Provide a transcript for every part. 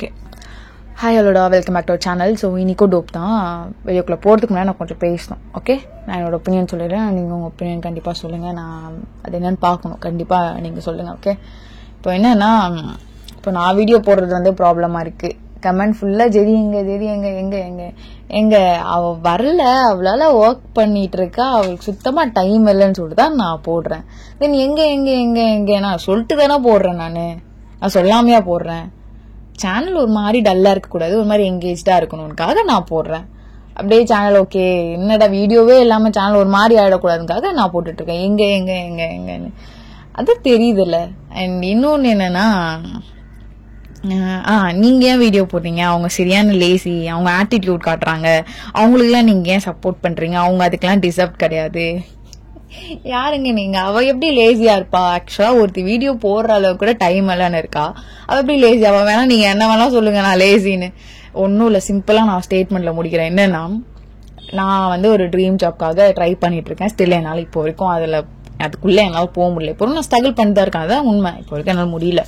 Okay hi ஹலோடா, welcome back to our channel. So இன்றைக்கும் dope தான். வீடியோக்குள்ளே போகிறதுக்கு முன்னாடி நான் கொஞ்சம் பேசணும். ஓகே, நான் என்னோடய ஒப்பீனியன் சொல்லிடுறேன். நீங்கள் உங்கள் ஒப்பீனியன் கண்டிப்பாக சொல்லுங்கள். நான் அது என்னென்னு பார்க்கணும். கண்டிப்பாக நீங்கள் சொல்லுங்கள். ஓகே, இப்போ என்னென்னா, இப்போ நான் வீடியோ போடுறது வந்து ப்ராப்ளமாக இருக்குது. கமெண்ட் ஃபுல்லாக ஜெரி எங்கே அவள் வரல, அவளால் ஒர்க் பண்ணிகிட்டு இருக்கா, அவளுக்கு சுத்தமாக டைம் இல்லைன்னு சொல்லிட்டு தான் நான் போடுறேன். தென் எங்கே நான் சொல்லிட்டு தானே போடுறேன். நான் சொல்லாமையா போடுறேன். சேனல் ஒரு மாதிரி டல்லாக இருக்கக்கூடாது, ஒரு மாதிரி எங்கேஜாக இருக்கணும்னுக்காக நான் போடுறேன். அப்படியே சேனல் ஓகே என்னடா வீடியோவே இல்லாமல் சேனல் ஒரு மாதிரி ஆகிடக்கூடாதுக்காக நான் போட்டுட்ருக்கேன். எங்கன்னு அது தெரியுதுல்ல. அண்ட் இன்னொன்று என்னென்னா, நீங்கள் ஏன் வீடியோ போடுறீங்க, அவங்க சரியான லேசி, அவங்க ஆட்டிடியூட் காட்டுறாங்க, அவங்களுக்குலாம் நீங்கள் ஏன் சப்போர்ட் பண்ணுறீங்க, அவங்க அதுக்கெலாம் டிசர்வ் கிடையாது. யாருங்க நீங்க? அவ எப்படி லேசியா இருப்பா? ஆக்சுவலா ஒருத்தி வீடியோ போடுற அளவுக்கு கூட டைம் எல்லாம் இருக்கா? அவ எப்படி லேசியா? அவ வேணா நீங்க என்ன வேணா சொல்லுங்க, நான் லேசின்னு. ஒன்னும் இல்ல, சிம்பிளா நான் ஸ்டேட்மெண்ட்ல முடிக்கிறேன். என்னன்னா, நான் வந்து ஒரு ட்ரீம் ஜாப்காக ட்ரை பண்ணிட்டு இருக்கேன். ஸ்டில் என்னால இப்போ வரைக்கும் அதுக்குள்ள என்னால போக முடியல. இப்போ நான் ஸ்ட்ரகிள் பண்ணிட்டு தான் இருக்கேன், அதான் உண்மை. இப்போ வரைக்கும் என்னால முடியல.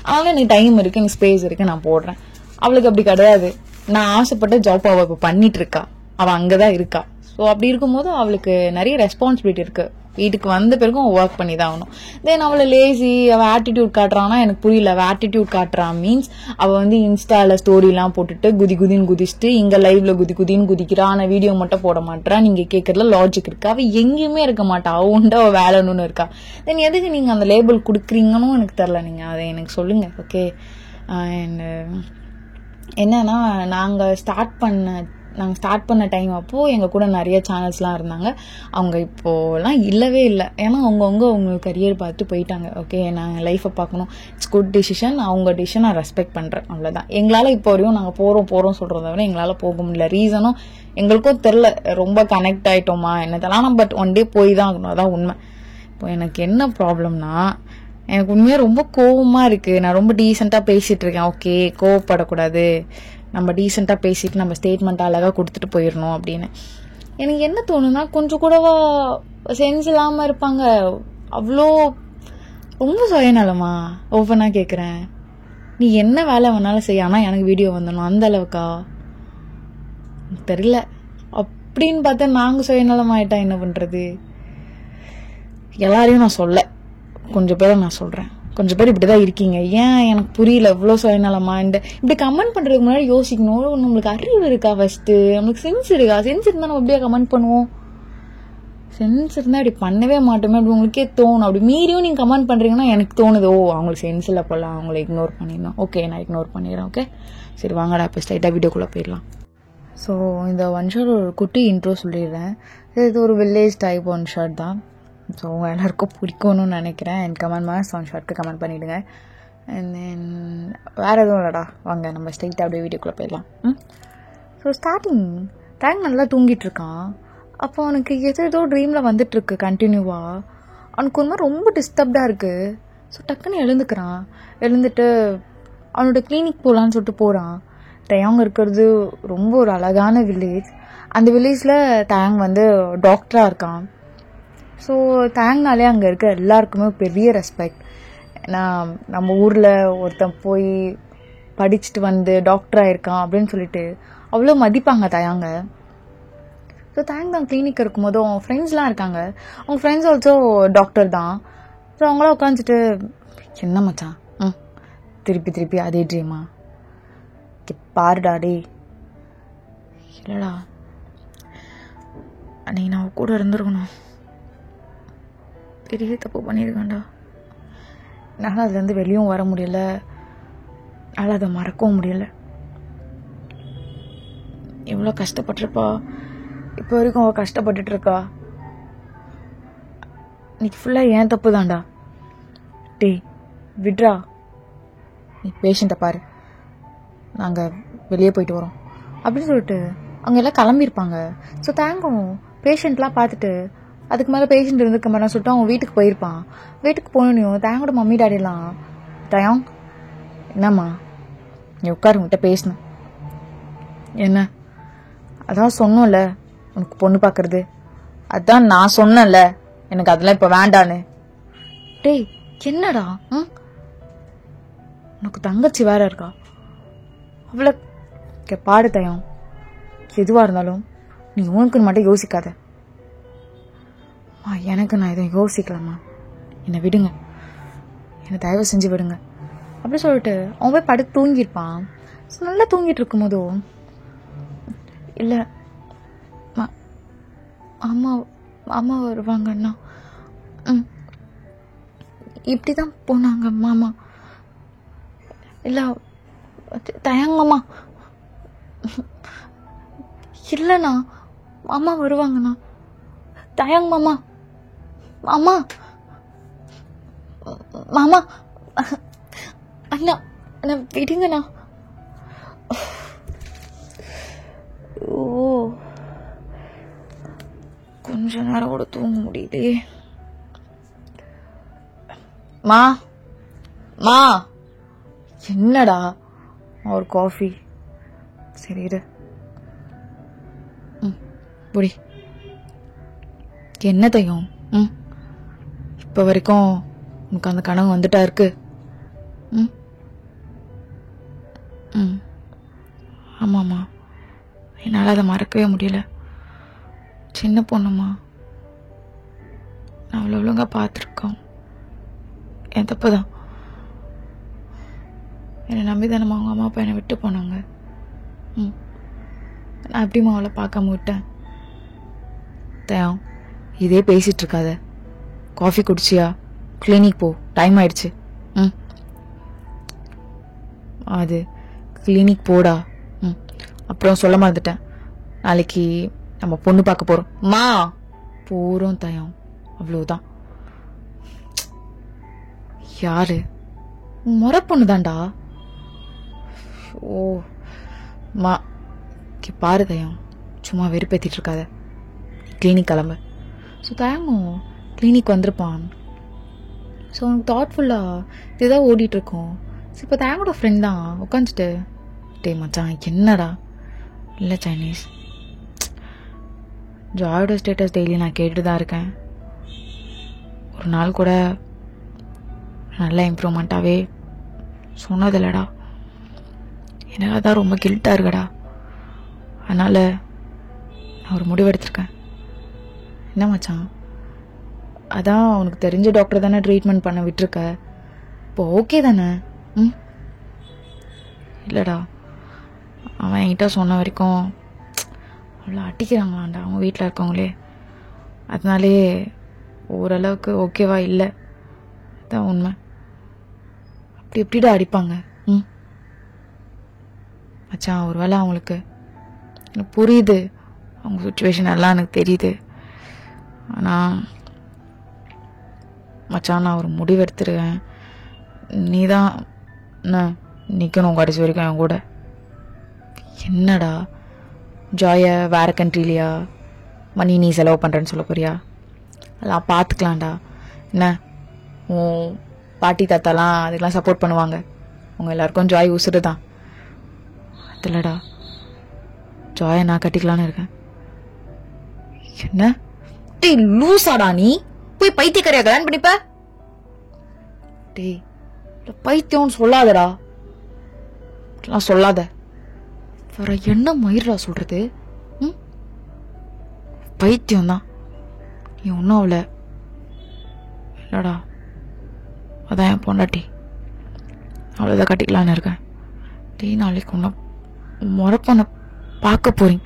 அதனால எனக்கு டைம் இருக்கு, எனக்கு ஸ்பேஸ் இருக்கு, நான் போடுறேன். அவளுக்கு அப்படி கிடையாது. நான் ஆசைப்பட்ட ஜாப் அவ இப்போ பண்ணிட்டு இருக்கா, அவ அங்கதான் இருக்கா. ஸோ அப்படி இருக்கும்போது அவளுக்கு நிறைய ரெஸ்பான்சிபிலிட்டி இருக்கு. வீட்டுக்கு வந்த பிறகும் ஒர்க் பண்ணி தான் ஆகணும். தென் அவளை லேசி, அவள் ஆட்டிடியூட் காட்டுறான்னா எனக்கு புரியல. அவள் ஆட்டிடியூட் காட்டுறான் மீன்ஸ் அவள் வந்து இன்ஸ்டால ஸ்டோரிலாம் போட்டுட்டு குதின்னு குதிச்சுட்டு இங்க லைவ்ல குதின்னு குதிக்கிறா. ஆனால் வீடியோ மட்டும் போட மாட்டா. நீங்க கேட்கறதுல லாஜிக் இருக்கா? அவள் எங்கேயுமே இருக்க மாட்டா, அவள் உண்டு அவள் வேலைன்னு இருக்கா. தென் எதுக்கு நீங்க அந்த லேபிள் கொடுக்குறீங்கன்னு எனக்கு தெரியல. நீங்க அதை எனக்கு சொல்லுங்க. ஓகே, அண்ட் என்னன்னா, நாங்கள் ஸ்டார்ட் பண்ண டைம் அப்போது எங்கள் கூட நிறைய சேனல்ஸ்லாம் இருந்தாங்க. அவங்க இப்போலாம் இல்லவே இல்லை. ஏன்னா அவங்க கரியர் பார்த்து போயிட்டாங்க. ஓகே, நான் லைஃப்பை பார்க்கணும். It's good decision. அவங்க டிசிஷன் நான் ரெஸ்பெக்ட் பண்ணுறேன், அவ்வளோதான். எங்களால் இப்போ வரையும் நாங்கள் போகிறோம் சொல்கிறத விட எங்களால் போக முடியல. ரீசனும் எங்களுக்கும் தெரில, ரொம்ப கனெக்ட் ஆகிட்டோமா என்ன தெரியல. பட் ஒன் டே போய் தான் ஆகணும், அதான் உண்மை. இப்போ எனக்கு என்ன ப்ராப்ளம்னா, எனக்கு உண்மையாக ரொம்ப கோவமாக இருக்குது. நான் ரொம்ப டீசெண்டாக பேசிகிட்டு இருக்கேன். ஓகே, கோவப்படக்கூடாது, நம்ம டீசெண்டாக பேசிட்டு நம்ம ஸ்டேட்மெண்ட் அழகாக கொடுத்துட்டு போயிடணும் அப்படின்னு. எனக்கு என்ன தோணுன்னா, கொஞ்சம் கூடவா சென்ஸ் இல்லாமல் இருப்பாங்க. அவ்வளோ ரொம்ப சுயநலமா? ஓப்பனாக கேட்குறேன். நீ என்ன வேலை வேணாலும் செய்ய, ஆனால் எனக்கு வீடியோ வந்துடணும், அந்த அளவுக்கா? தெரியல. அப்படின்னு பார்த்தா நாங்கள் சுயநலமாயிட்டா என்ன பண்ணுறது? எல்லாரையும் நான் சொல்ல, கொஞ்சம் பேரை நான் சொல்கிறேன். கொஞ்சம் பேர் இப்படிதான் இருக்கீங்க. ஏன் எனக்கு புரியல. இவ்வளோ சுயநலமா? இப்படி கமெண்ட் பண்றதுக்கு முன்னாடி யோசிக்கணும். நம்மளுக்கு அறிவு இருக்கா? ஃபர்ஸ்ட் நம்மளுக்கு சென்ஸ் இருக்கா? சென்ஸ் இருந்தா நம்ம எப்படியா கமெண்ட் பண்ணுவோம்? சென்ஸ் இருந்தா இப்படி பண்ணவே மாட்டோமே அப்படி உங்களுக்கே தோணும். அப்படி மீறியும் நீங்க கமெண்ட் பண்றீங்கன்னா எனக்கு தோணுது, ஓ அவங்களுக்கு சென்ஸ் இல்லை போல, அவங்கள இக்னோர் பண்ணிடணும். ஓகே, நான் இக்னோர் பண்ணிடுறேன். ஓகே, சரி வாங்கடா இப்போ ஸ்ட்ரைட்டா வீடியோக்குள்ள போயிடலாம். ஸோ இந்த ஒன் ஷாட் ஒரு குட்டி இன்ட்ரோ சொல்லிடுறேன். இது ஒரு வில்லேஜ் டைப் ஒன் ஷாட் தான். ஸோ எல்லாருக்கும் பிடிக்கும்னு நினைக்கிறேன். என் கமெண்ட் மாஸ் ஒன் ஷார்ட்க்கு கமெண்ட் பண்ணிவிடுங்க. அண்ட் தென் வேறு எதுவும் இல்லைடா, வாங்க நம்ம ஸ்ட்ரைட்டாக அப்படியே வீடியோக்குள்ளே போயிடலாம். ஸோ ஸ்டார்டிங் டேங்க் நல்லா தூங்கிட்டு இருக்கான். அப்போ அவனுக்கு ஏதோ ட்ரீமில் வந்துட்டுருக்கு கண்டினியூவாக. அவனுக்கு ஒரு மாதிரி ரொம்ப டிஸ்டர்ப்டாக இருக்குது. ஸோ டக்குன்னு எழுந்துட்டு அவனோட கிளினிக் போகலான்னு சொல்லிட்டு போகிறான். டேங் இருக்கிறது ரொம்ப ஒரு அழகான வில்லேஜ். அந்த வில்லேஜில் டேங் வந்து டாக்டராக இருக்கான். ஸோ தேங்க்னாலே அங்கே இருக்க எல்லாருக்குமே பெரிய ரெஸ்பெக்ட். ஏன்னா நம்ம ஊரில் ஒருத்தன் போய் படிச்சுட்டு வந்து டாக்டராக இருக்கான் அப்படின்னு சொல்லிட்டு அவ்வளோ மதிப்பாங்க தயாங்க. ஸோ தேங்க் தான் கிளினிக் இருக்கும்போது அவங்க ஃப்ரெண்ட்ஸ்லாம் இருக்காங்க. அவங்க ஃப்ரெண்ட்ஸ் ஆல்சோ டாக்டர் தான். ஸோ அவங்களாம் உட்காந்துட்டு, என்ன மச்சான் திருப்பி அதே ட்ரீமா? பாருடாடே, இல்லைடா அன்னைக்கு நான் கூட இருந்துருக்கணும், பெரிய தப்பு பண்ணியிருக்கேன்டா. என்னால் அதுலேருந்து வெளியும் வர முடியல, என்னால் அதை மறக்கவும் முடியலை. எவ்வளோ கஷ்டப்பட்டிருப்பா, இப்போ வரைக்கும் அவள் கஷ்டப்பட்டுட்ருக்கா. இன்னைக்கு ஃபுல்லாக ஏன் தப்பு தான்டா. டேய் விட்ரா, நீ பேஷண்ட்டை பாரு, நாங்கள் வெளியே போயிட்டு வரோம் அப்படின்னு சொல்லிட்டு அவங்க எல்லாம் கிளம்பியிருப்பாங்க. ஸோ தேங்கும் பேஷண்ட்லாம் பார்த்துட்டு அதுக்கு மேலே பேஷண்ட் இருந்துக்க மாட்டான்னு சொல்லிட்டு அவங்க வீட்டுக்கு போயிருப்பான். வீட்டுக்கு போனோம் தேங்கோட மம்மி டாடிலாம், தயம் என்னம்மா நீ உட்காரு, உங்கள்கிட்ட பேசணும். என்ன? அதான் சொன்னோம்ல உனக்கு பொண்ணு பார்க்கறது, அதான் நான் சொன்னேன்ல எனக்கு அதெல்லாம் இப்போ வேண்டான்னு. டேய் என்னடா, உனக்கு தங்கச்சி வேற இருக்கா? அவ்வளோ பாடு தயம். எதுவாக இருந்தாலும் நீ உனக்குன்னு மட்டும் யோசிக்காத. எனக்கு நான் எதுவும் யோசிக்கலாமா, என்னை விடுங்க, என்னை தயவு செஞ்சு விடுங்க அப்படி சொல்லிட்டு அவன் போய் படுத்து தூங்கியிருப்பான். நல்லா தூங்கிட்டு இருக்கும் போதோ இல்லை அம்மா அம்மா வருவாங்கண்ணா, இப்படிதான் போனாங்க மாமா, இல்லை தயங்கம்மா, இல்லைண்ணா அம்மா வருவாங்கண்ணா, தயங்கம்மா, அம்மா மாமா அண்ணா அண்ணா விடுங்கண்ணா. ஓ கொஞ்ச நேரம் கூட தூங்க முடியலையே. மா மா என்னடா ஒரு காஃபி? சரி இரு. புடி. என்ன தையும் இப்ப வரைக்கும் உனக்கு அந்த கனவு வந்துட்டா இருக்கு? ஆமாம்மா, என்னால் அதை மறக்கவே முடியல. சின்ன பொண்ணுமா, நான் அவ்வளோ ஒழுங்காக பார்த்துருக்கோம். என் தப்பு தான். என்னை நம்பி தானம்மா அவங்க அம்மா அப்பா என்னை விட்டு போனாங்க. நான் எப்படிம்மா அவளை பார்க்காம விட்டேன்? தயம் இதே பேசிட்டு இருக்காத. காஃபி குடிச்சியா? கிளினிக் போ, டைம் ஆயிடுச்சு. அது கிளினிக் போடா. அப்புறம் சொல்ல மறந்துட்டேன், நாளைக்கு நம்ம பொண்ணு பார்க்க போறோம். மா போறோம் தயம், அவ்வளவுதான். யாரு? முறை பொண்ணு தான்டா. ஓ மா பாரு தயம், சும்மா வெறுப்பேத்திட்டு இருக்காத. கிளினிக் கிளம்பு. ஸோ தயங்கும் கிளினிக் வந்திருப்பான். ஸோ உனக்கு தாட்ஃபுல்லாக இதுதான் ஓடிட்டு இருக்கோம். ஸோ இப்போ தயங்கோட ஃப்ரெண்ட் தான் உட்காந்துட்டு, டே மச்சான் என்னடா? இல்லை சைனீஸ், ஜாயோட ஸ்டேட்டஸ் டெய்லி நான் கேட்டுட்டு தான் இருக்கேன். ஒரு நாள் கூட நல்ல இம்ப்ரூவ்மெண்ட்டாகவே சொன்னதில்லடா. எனக்கு தான் ரொம்ப கில்ட்டாக இருக்கடா. அதனால் நான் ஒரு முடிவு எடுத்திருக்கேன். என்ன மச்சான்? அதான் உனக்கு தெரிஞ்ச டாக்டர் தானே ட்ரீட்மெண்ட் பண்ண விட்டுருக்க, இப்போ ஓகே தானே? இல்லைடா, அவன் என்கிட்ட சொன்ன வரைக்கும் அவ்வளோ அட்டிக்கிறாங்களாண்டா அவங்க வீட்டில் இருக்கவங்களே. அதனாலே ஓரளவுக்கு ஓகேவா இல்லை. அதுதான் உண்மை. அப்படி எப்படிடா அடிப்பாங்க? மச்சான் ஒரு வேளை அவங்களுக்கு எனக்கு புரியுது, அவங்க சுச்சுவேஷன் எல்லாம் எனக்கு தெரியுது. ஆனால் மச்சான் நான் ஒரு முடிவு எடுத்துருவேன். நீ தான் என்ன நிற்கணும் கடைசி வரைக்கும் என் கூட. என்னடா ஜாய வேற கண்ட்ரிலையா மணி நீ செலவு பண்ணுறேன்னு சொல்ல போறியா? அதெல்லாம் பார்த்துக்கலாம்டா. என்ன உன் பாட்டி தாத்தாலாம் அதுக்கெலாம் சப்போர்ட் பண்ணுவாங்க. அவங்க எல்லாருக்கும் ஜாய் உசுறு தான். அதில்லடா, ஜாயை நான் கட்டிக்கலான்னு இருக்கேன். என்ன டேய் லூசாடா நீ? போய் பைத்தியக்காரியா கல்யாணம் பண்ணிப்ப? டேய் பைத்தியம்னு சொல்லாதடா, சொல்லாத. வேற என்ன மயிரா சொல்றது? பைத்தியம் தான். நீ ஒன்றும் அவளை இல்லடா, அதான் என் பொண்டாட்டி, அவ்வளோதான் கட்டிக்கலான்னு இருக்கேன். டீ நாளைக்கு ஒன்று முறப்பண்ண பார்க்க போறீங்க,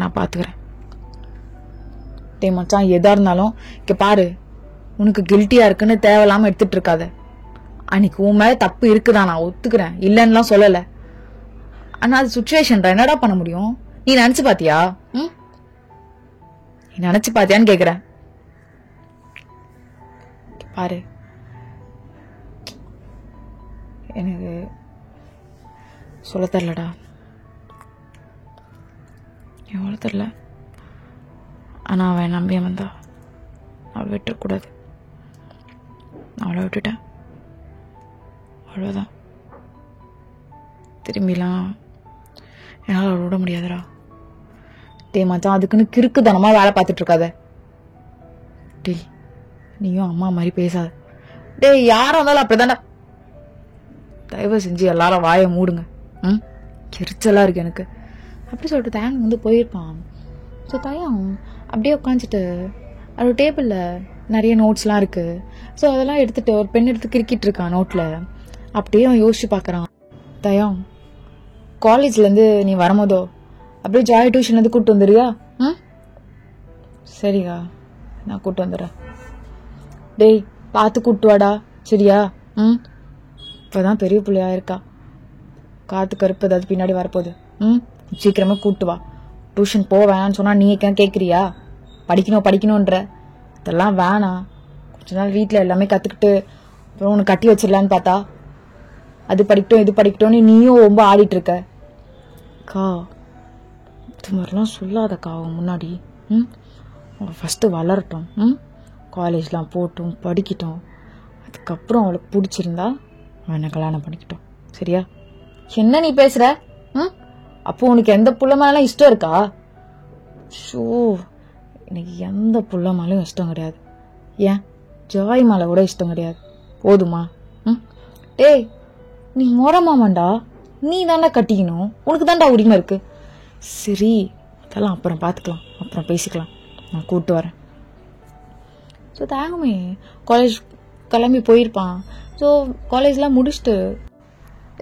நான் பார்த்துக்கிறேன். டே மச்சான் எதா இருந்தாலும் இங்கே பாரு, உனக்கு கில்ட்டியா இருக்குன்னு தேவையில்லாம எடுத்துட்டு இருக்காத. அன்னைக்கு உன் மேல தப்பு இருக்குதான், நான் ஒத்துக்கிறேன், இல்லைன்னுலாம் சொல்லலை. ஆனா அது சுச்சுவேஷன் தான், என்னடா பண்ண முடியும்? நீ நினைச்சு பாத்தியா? நீ நினைச்சு பாத்தியான்னு கேக்குறேன். பாரு, எனக்கு சொல்ல தெரிலடா, எவ்வளோ தெரில. ஆனா அவன் நம்பிய வந்தா அவளை விட்டுறக்கூடாது. அவளை விட்டுட்டேன், அவ்வளோதான். திரும்பிலாம் என்னால் அவளை விட முடியாதுடா. டே மச்சான் அதுக்குன்னு கிறுக்குத்தனமா வேலை பார்த்துட்டு இருக்காத. டேய் நீயும் அம்மா மாதிரி பேசாத. டேய் யாரா இருந்தாலும் அப்படிதானே. தயவு செஞ்சு எல்லாரும் வாயை மூடுங்க. எரிச்சலாக இருக்கு எனக்கு அப்படி சொல்லிட்டு தேங்க் வந்து போயிருப்பான். ஸோ தயம் அப்படியே உட்காந்துட்டு ஒரு டேபிளில் நிறைய நோட்ஸ்லாம் இருக்குது. ஸோ அதெல்லாம் எடுத்துகிட்டு ஒரு பென் எடுத்து கிரிக்கிட்டு இருக்கான் நோட்டில். அப்படியே அவன் யோசிச்சு பார்க்குறான். தயம், காலேஜ்லேருந்து நீ வரும்போதோ அப்படியே ஜாய் டியூஷன்லேருந்து கூப்பிட்டு வந்துடுறியா? சரிக்கா, நான் கூப்பிட்டு வந்துடுறேன். டேய், பார்த்து கூப்பிட்டு வாடா, சரியா? இப்போதான் பெரிய பிள்ளையா இருக்கா, காத்து கருப்பு ஏதாவது பின்னாடி வரப்போகுது. சீக்கிரமா கூப்பிட்டு வா. டியூஷன் போக வேணான்னு சொன்னா நீ கேட்குறியா? படிக்கணுன்ற இதெல்லாம் வேணாம். கொஞ்ச நாள் வீட்டில் எல்லாமே கற்றுக்கிட்டு அப்புறம் உனக்கு கட்டி வச்சிடலான்னு பார்த்தா அது படிக்கட்டும் இது படிக்கட்டும்னு நீயும் ரொம்ப ஆடிட்டு இருக்க. அக்கா, இது மாதிரிலாம் சொல்லாதக்கா அவன் முன்னாடி. அவன் ஃபஸ்ட்டு வளரட்டும், காலேஜ்லாம் போட்டும் படிக்கட்டும். அதுக்கப்புறம் அவளுக்கு பிடிச்சிருந்தா அவனை கல்யாணம் பண்ணிக்கிட்டோம், சரியா? என்ன நீ பேசுற? அப்போ உனக்கு எந்த புள்ள மேலாம் இஷ்டம் இருக்கா? ஷோ, எனக்கு எந்த புள்ள மேலும் இஷ்டம் கிடையாது. ஏன் ஜாய் மேலே கூட இஷ்டம் கிடையாது. போதுமா? டேய், நீ மோரமாமாண்டா, நீ தாண்டா கட்டிக்கணும், உனக்கு தாண்டா உரிமை இருக்கு. சரி, அதெல்லாம் அப்புறம் பார்த்துக்கலாம், அப்புறம் பேசிக்கலாம், நான் கூப்பிட்டு வரேன். ஸோ தேங்குமே காலேஜ் கிளம்பி போயிருப்பான். ஸோ காலேஜ்லாம் முடிச்சுட்டு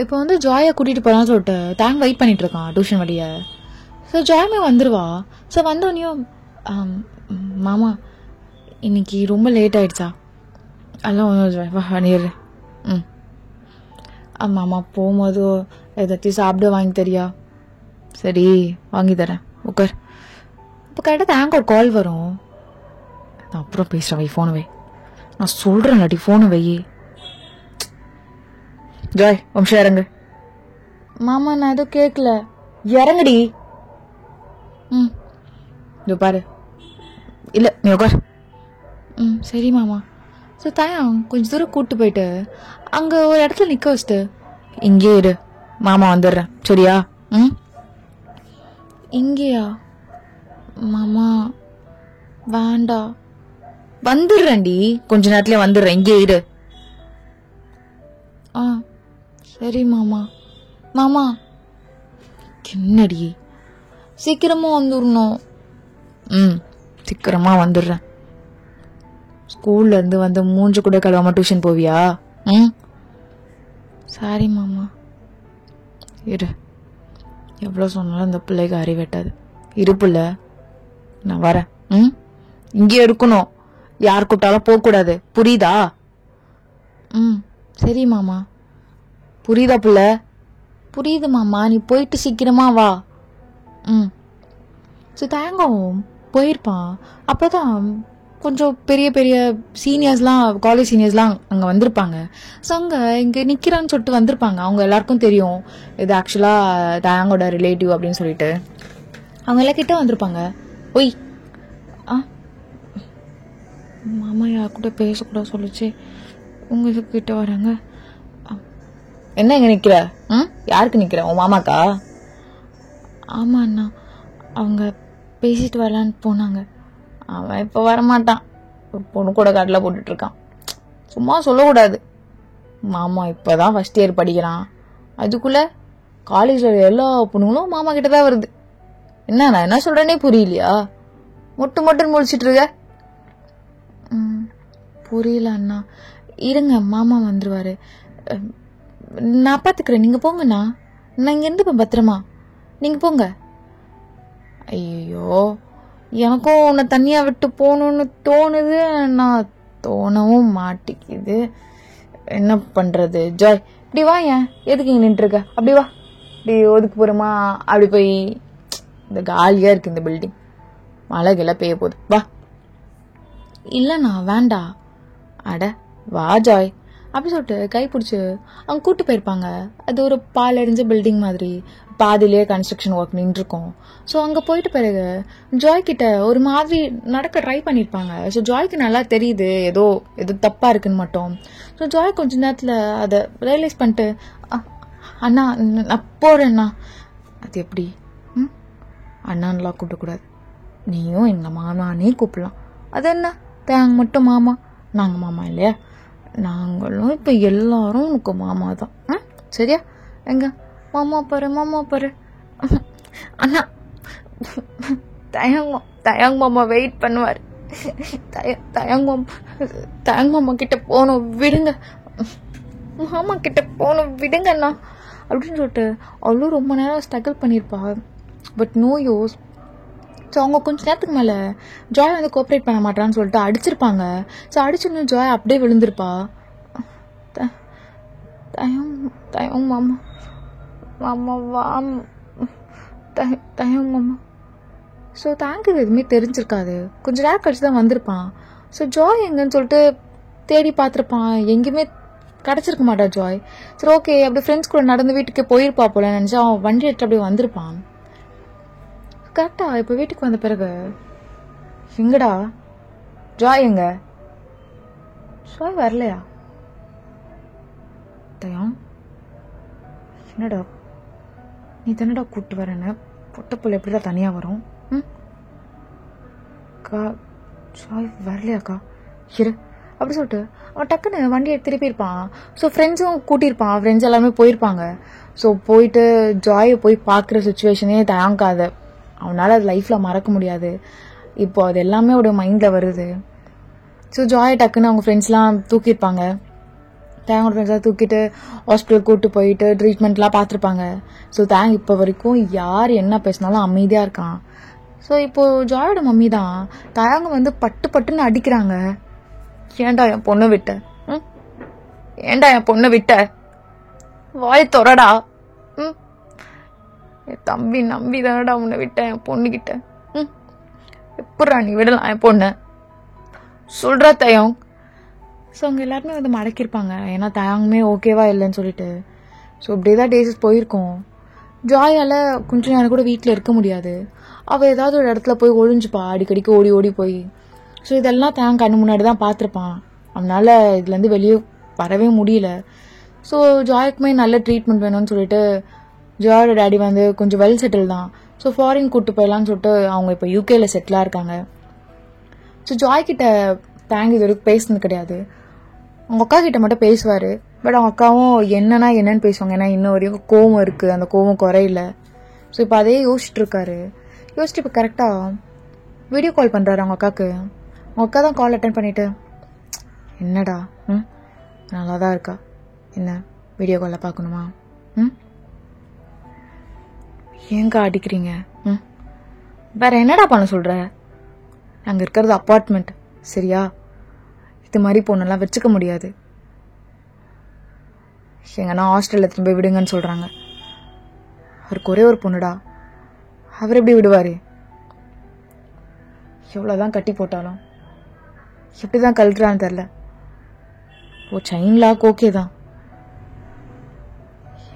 இப்போ வந்து ஜாயை கூட்டிகிட்டு போகலான்னு சொல்லிட்டு தேங்க் வெயிட் பண்ணிட்டு இருக்கான் டியூஷன் வழியை. ஸோ ஜாயுமே வந்துடுவா. ஸோ வந்தோடனையும் மாமா இன்னைக்கு ரொம்ப லேட் ஆயிடுச்சா? அதெல்லாம் பண்ணிடு. மாமா போகும்போது ஏதாச்சும் சாப்பிட வாங்கி தரியா? சரி, வாங்கி தரேன், உட்கார். இப்போ கரெக்டாக தேங்க் ஒரு கால் வரும். நான் அப்புறம் பேசுகிறேன், வை ஃபோனை வை. நான் சொல்கிறேன் இல்லாட்டி ஃபோனை வை. ஜாய், வம்சம் இறங்கு. மாமா நான் எதுவும் கேட்கல. இறங்குடி. இதோ பாரு. இல்லை, நீ உட்கார். சரி மாமா. ஸோ தாயம் கொஞ்சம் தூரம் கூப்பிட்டு போயிட்டு அங்கே ஒரு இடத்துல நிற்க வச்சுட்டு இங்கே இரு, மாமா வந்துடுறேன், சரியா? இங்கேயா? மாமா வேண்டா. வந்துடுறேன்டி, கொஞ்ச நேரத்துல வந்துடுறேன், இங்கே இரு. சரி மாமா. மாமா என்னடி, சீக்கிரமா வந்துடணும். சீக்கிரமா வந்துடுறேன். ஸ்கூல்ல இருந்து வந்து மூஞ்சு கூட கழுவாம டியூஷன் போவியா? சரி மாமா, இரு. எவ்வளோ சொன்னாலும் இந்த பிள்ளைக்கு அறிவெட்டாது. இரு பிள்ளை, நான் வரேன். இங்கே இருக்கணும், யார் கூப்பிட்டாலும் போகக்கூடாது, புரியுதா? சரி மாமா. புரியுதா பிள்ளை? புரியுது மாமா, நீ போயிட்டு சீக்கிரமா வா. ஸோ தேங்கவும் போயிருப்பான். அப்போதான் கொஞ்சம் பெரிய பெரிய சீனியர்ஸ்லாம், காலேஜ் சீனியர்ஸ்லாம் அங்கே வந்திருப்பாங்க. ஸோ அங்கே இங்கே நிற்கிறான்னு சொல்லிட்டு வந்திருப்பாங்க. அவங்க எல்லாருக்கும் தெரியும் இது ஆக்சுவலாக தேங்கோட ரிலேட்டிவ் அப்படின்னு சொல்லிட்டு. அவங்க எல்லாம் கிட்ட வந்திருப்பாங்க. ஒய், மாமா யார் கூட பேசக்கூட சொல்லிச்சு, உங்களுக்கு கிட்ட வராங்க. என்ன இங்கே நிற்கிற? யாருக்கு நிற்கிற? உன் மாமாக்கா? ஆமாம் அண்ணா, அவங்க பேசிட்டு வரலான்னு போனாங்க. அவன் இப்போ வரமாட்டான், ஒரு பொண்ணு கூட கடலை போட்டுட்ருக்கான். சும்மா சொல்லக்கூடாது. மாமா இப்போ தான் ஃபஸ்ட் இயர் படிக்கிறான், அதுக்குள்ளே காலேஜில் எல்லா பொண்ணுங்களும் மாமா கிட்ட தான் வருது. என்ன நான் என்ன சொல்கிறேனே புரியலையா? மொட்டுன்னு முடிச்சிட்டு இருக்க. புரியல அண்ணா, இருங்க மாமா வந்துருவாரு, நான் பார்த்துக்கிறேன், நீங்கள் போங்கண்ணா, நான் இங்கே இருந்துப்பேன் பத்திரமா, நீங்கள் போங்க. ஐயோ, எனக்கும் உன்னை தனியாக விட்டு போகணுன்னு தோணுது, நான் தோணவும் மாட்டிக்குது, என்ன பண்ணுறது? ஜாய், இப்படி வா. ஏன் எதுக்கு இங்கே நின்றுருக்க? அப்படி வா, இப்படி ஒதுக்கு போகிறோமா? அப்படி போய் இந்த காலியாக இருக்குது இந்த பில்டிங், மழை கெல்லாம் பெய்ய போகுது, வா. இல்லைண்ணா வேண்டா. அட வா ஜாய் அப்படி சொல்லிட்டு கை பிடிச்சி அவங்க கூப்பிட்டு போயிருப்பாங்க. அது ஒரு பால் எரிஞ்ச பில்டிங் மாதிரி, பாதிலேயே கன்ஸ்ட்ரக்ஷன் ஒர்க் நின்றுருக்கும். ஸோ அங்கே போயிட்டு பிறகு ஜாய் கிட்ட ஒரு மாதிரி நடக்க ட்ரை பண்ணியிருப்பாங்க. ஸோ ஜாய்க்கு நல்லா தெரியுது ஏதோ தப்பாக இருக்குன்னு மட்டும். ஸோ ஜாய் கொஞ்ச நேரத்தில் அதை ரியலைஸ் பண்ணிட்டு, அண்ணா நான் போகிறேண்ணா. அது எப்படி? அண்ணான்லாம் கூப்பிடக்கூடாது, நீயும் எங்கள் மாமானே கூப்பிடலாம். அது என்ன தேங்க மட்டும் மாமா, நாங்கள் மாமா இல்லையா? நாங்களும் இப்போ எல்லாரும் உனக்கு மாமா தான். சரியா? எங்க மாமா பாரு அண்ணா தயங் மாமா வெயிட் பண்ணுவார். தயங் மாமா கிட்ட போகணும் விடுங்க, மாமா கிட்ட போகணும் விடுங்கண்ணா அப்படின்னு சொல்லிட்டு அவ்வளோ ரொம்ப நேரம் ஸ்ட்ரகிள் பண்ணியிருப்பா. But no use. ஸோ அவங்க கொஞ்சம் நேரத்துக்கு மேலே ஜாய் வந்து கோஆப்ரேட் பண்ண மாட்டான்னு சொல்லிட்டு அடிச்சிருப்பாங்க. ஸோ அடிச்சோன்னு ஜாய் அப்படியே விழுந்திருப்பா. தயம் மாமா தயம் மாமா. ஸோ தேங்க்யூ எதுவுமே தெரிஞ்சிருக்காது. கொஞ்சம் நேரம் கழிச்சு தான் வந்திருப்பான். ஸோ ஜாய் எங்கன்னு சொல்லிட்டு தேடி பார்த்துருப்பான். எங்கேயுமே கிடச்சிருக்க மாட்டா ஜாய். சரி ஓகே அப்படி ஃப்ரெண்ட்ஸ் கூட நடந்து வீட்டுக்கே போயிருப்பா போல நினச்சா அவன் வண்டி எடுத்து அப்படியே வந்திருப்பான். கரெக்டா இப்போ வீட்டுக்கு வந்த பிறகு எங்கடா ஜாய், எங்க ஜாய் வரலையா? தயம் என்னடா நீ தானடா கூப்பிட்டு வரேன்னு, பொட்டப்புள்ள எப்படிடா தனியாக வரும்? அக்கா ஜாய் வரலையாக்கா இரு அப்படி சொல்லிட்டு அவன் டக்குன்னு வண்டியை திருப்பியிருப்பான். ஸோ ஃப்ரெண்ட்ஸும் கூட்டியிருப்பான், ஃப்ரெண்ட்ஸ் எல்லாமே போயிருப்பாங்க. ஸோ போயிட்டு ஜாயை போய் பார்க்குற சுச்சுவேஷனே தயாங்காத. அவனால் அது லைஃப்பில் மறக்க முடியாது. இப்போ அது எல்லாமே அவட மைண்டில் வருது. ஸோ ஜாயை டக்குன்னு அவங்க ஃப்ரெண்ட்ஸ்லாம் தூக்கியிருப்பாங்க. தேங்கோட ஃப்ரெண்ட்ஸாக தூக்கிட்டு ஹாஸ்பிட்டல் கூப்பிட்டு போயிட்டு ட்ரீட்மெண்ட்லாம் பார்த்துருப்பாங்க. ஸோ தேங் இப்போ வரைக்கும் யார் என்ன பேசினாலும் அமைதியாக இருக்கான். ஸோ இப்போது ஜாயோட மம்மி தான் தயாங்க வந்து பட்டுன்னு அடிக்கிறாங்க. ஏன்டா என் பொண்ணை விட்ட? ஏன்டா என் பொண்ணை விட்ட? வாய் தொடடா. என் தம்பி நம்பி தானடா உன்னை விட்டேன் என் பொண்ணுகிட்ட. எப்படா நீ விடலாம் என் பொண்ணை? சொல்றா தயம். ஸோ அவங்க எல்லாருமே வந்து மடக்கியிருப்பாங்க. ஏன்னா தயாங்குமே ஓகேவா இல்லைன்னு சொல்லிட்டு. ஸோ இப்படியே தான் டேஸஸ் போயிருக்கோம். ஜாயால் கொஞ்சம் நேரம் கூட வீட்டில் இருக்க முடியாது. அவள் ஏதாவது ஒரு இடத்துல போய் ஒழிஞ்சுப்பா, அடிக்கடிக்கு ஓடி ஓடி போய். ஸோ இதெல்லாம் தேங்க கண்ணு முன்னாடி தான் பார்த்துருப்பான். அதனால் இதுலேருந்து வெளியே வரவே முடியல. ஸோ ஜாய்க்குமே நல்ல ட்ரீட்மெண்ட் வேணும்னு சொல்லிட்டு ஜாயோட டேடி வந்து கொஞ்சம் வெல் செட்டில் தான். ஸோ ஃபாரின் கூப்பிட்டு போயிடலான்னு சொல்லிட்டு அவங்க இப்போ யூகேல செட்டிலாக இருக்காங்க. ஸோ ஜாய்கிட்ட தேங்க் இது வரைக்கும் பேசுனது கிடையாது. அவங்க அக்கா கிட்ட மட்டும் பேசுவார். பட் அவங்க அக்காவும் என்னன்னு பேசுவாங்க. ஏன்னா இன்னும் வரைக்கும் கோவம் இருக்குது, அந்த கோவம் குறையில. ஸோ இப்போ அதே யோசிச்சுட்டு இருக்காரு. யோசிச்சுட்டு இப்போ கரெக்டாக வீடியோ கால் பண்ணுறாரு அவங்க அக்காவுக்கு. அவங்க அக்கா தான் கால் அட்டன் பண்ணிவிட்டு என்னடா நல்லா தான் இருக்கா, என்ன வீடியோ காலில் பார்க்கணுமா? ஏங்கா அடிக்கிறீங்க? வேற என்னடா பண்ண சொல்கிற? அங்கே இருக்கிறது அப்பார்ட்மெண்ட் சரியா? இது மாதிரி பொண்ணெல்லாம் வச்சுக்க முடியாது. எங்கன்னா ஹாஸ்டலில் திரும்ப விடுங்கன்னு சொல்கிறாங்க. அவருக்கு ஒரே ஒரு பொண்ணுடா, அவர் எப்படி விடுவார்? எவ்வளோதான் கட்டி போட்டாலும் எப்படி தான் கழட்டுறான்னு தெரில. ஓ செயின் லாக் ஓகே தான்.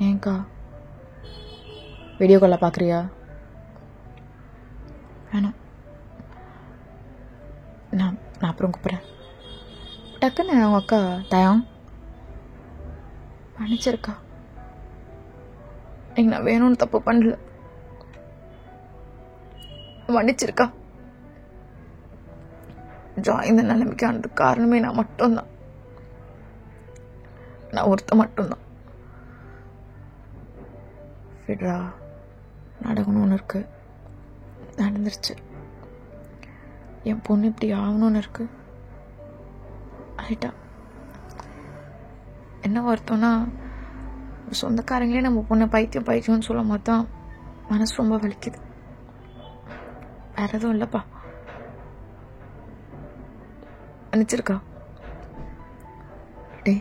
ஏங்கா வீடியோ காலில் பார்க்குறியா? வேணாம், நான் அப்புறம் கூப்பிட்றேன். டக்குன்னு அவங்க அக்கா தயம் மன்னிச்சிருக்கா, நீங்க நான் வேணும்னு தப்பு பண்ணல, மன்னிச்சிருக்கா. ஜாய் இந்த நிலைமைக்கானதுக்கு காரணமே நான் மட்டும்தான், நான் ஒருத்த மட்டும்தான். விடுறா, நடக்கணும்னு ஒன்று இருக்கு, நடந்துருச்சு. என் பொண்ணு இப்படி ஆகணும்னு இருக்கு, ஆயிட்டா. என்ன வருத்தம்னா சொந்தக்காரங்களே நம்ம பொண்ணை பைத்தியம்னு சொல்லும் போது தான் மனசு ரொம்ப வலிக்குது. வேற எதுவும் இல்லைப்பா. நினச்சிருக்கா டே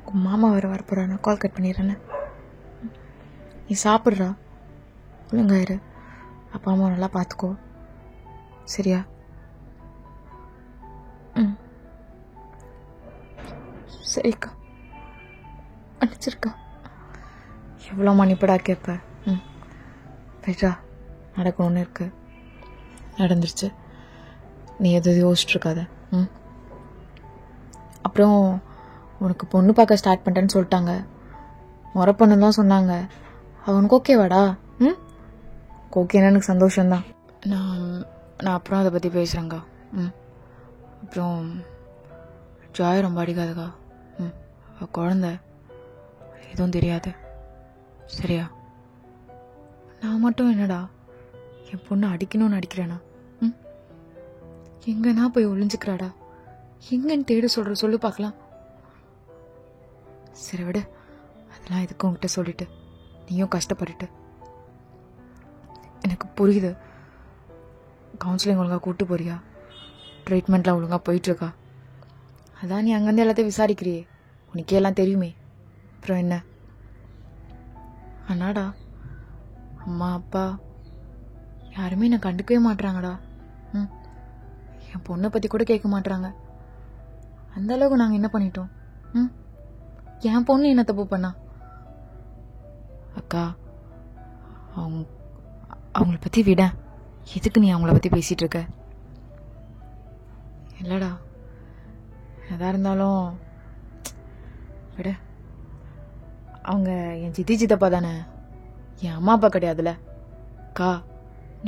உங்க மாமா வரப்போறா, நான் கால் கட் பண்ணிடுறேன்னு. நீ சாப்பிட்றா, ஒழுங்காயிரு, அப்பா அம்மா நல்லா பார்த்துக்கோ சரியா? சரிக்கா, மன்னிச்சிருக்கா. எவ்வளோ மன்னிப்படா கேட்ப? பெற்றா நடக்கணும்னு இருக்கு, நடந்துருச்சு. நீ எது யோசிச்சுருக்காத. அப்புறம் உனக்கு பொண்ணு பார்க்க ஸ்டார்ட் பண்ணிட்டேன்னு சொல்லிட்டாங்க. முறை பொண்ணு தான் சொன்னாங்க. அவனுக்கு ஓகேவாடா? ஓகேன்னா எனக்கு சந்தோஷம்தான். நான் அப்புறம் அதை பற்றி பேசுகிறேங்க்கா. அப்புறம் ஜாய் ரொம்ப அடிக்காதுக்கா. குழந்த எதுவும் தெரியாது, சரியா? நான் மட்டும் என்னடா என் பொண்ணு அடிக்கணும்னு அடிக்கிறேனா? எங்கன்னா போய் ஒளிஞ்சுக்கிறாடா, எங்கன்னு தேட சொல்ற சொல்லு பார்க்கலாம். சரி விடு, அதெல்லாம் எதுக்கும் உங்ககிட்ட சொல்லிட்டு நீயும் கஷ்டப்பட்டுட்டு. எனக்கு புரியுது, கவுன்சிலிங் ஒழுங்கா கூட்டு போறியா, ட்ரீட்மெண்ட்லாம் ஒழுங்கா போயிட்டு இருக்கா, அதான் நீ அங்கேருந்து எல்லாத்தையும் விசாரிக்கிறியே, உனக்கே எல்லாம் தெரியுமே. அப்புறம் என்ன? அண்ணாடா அம்மா அப்பா யாருமே என்னை கண்டுக்கவே மாட்டுறாங்கடா. என் பொண்ணை பற்றி கூட கேட்க மாட்டுறாங்க. அந்த அளவுக்கு நாங்கள் என்ன பண்ணிட்டோம்? என் பொண்ணு என்ன தப்பு பண்ணா? அக்கா, அவங்கள பற்றி விட, எதுக்கு நீ அவங்கள பற்றி பேசிட்டு இருக்க? இல்லடா, எதா இருந்தாலும் விட, அவங்க என் சித்தப்பா தானே, என் அம்மா அப்பா கிடையாதுல. அக்கா,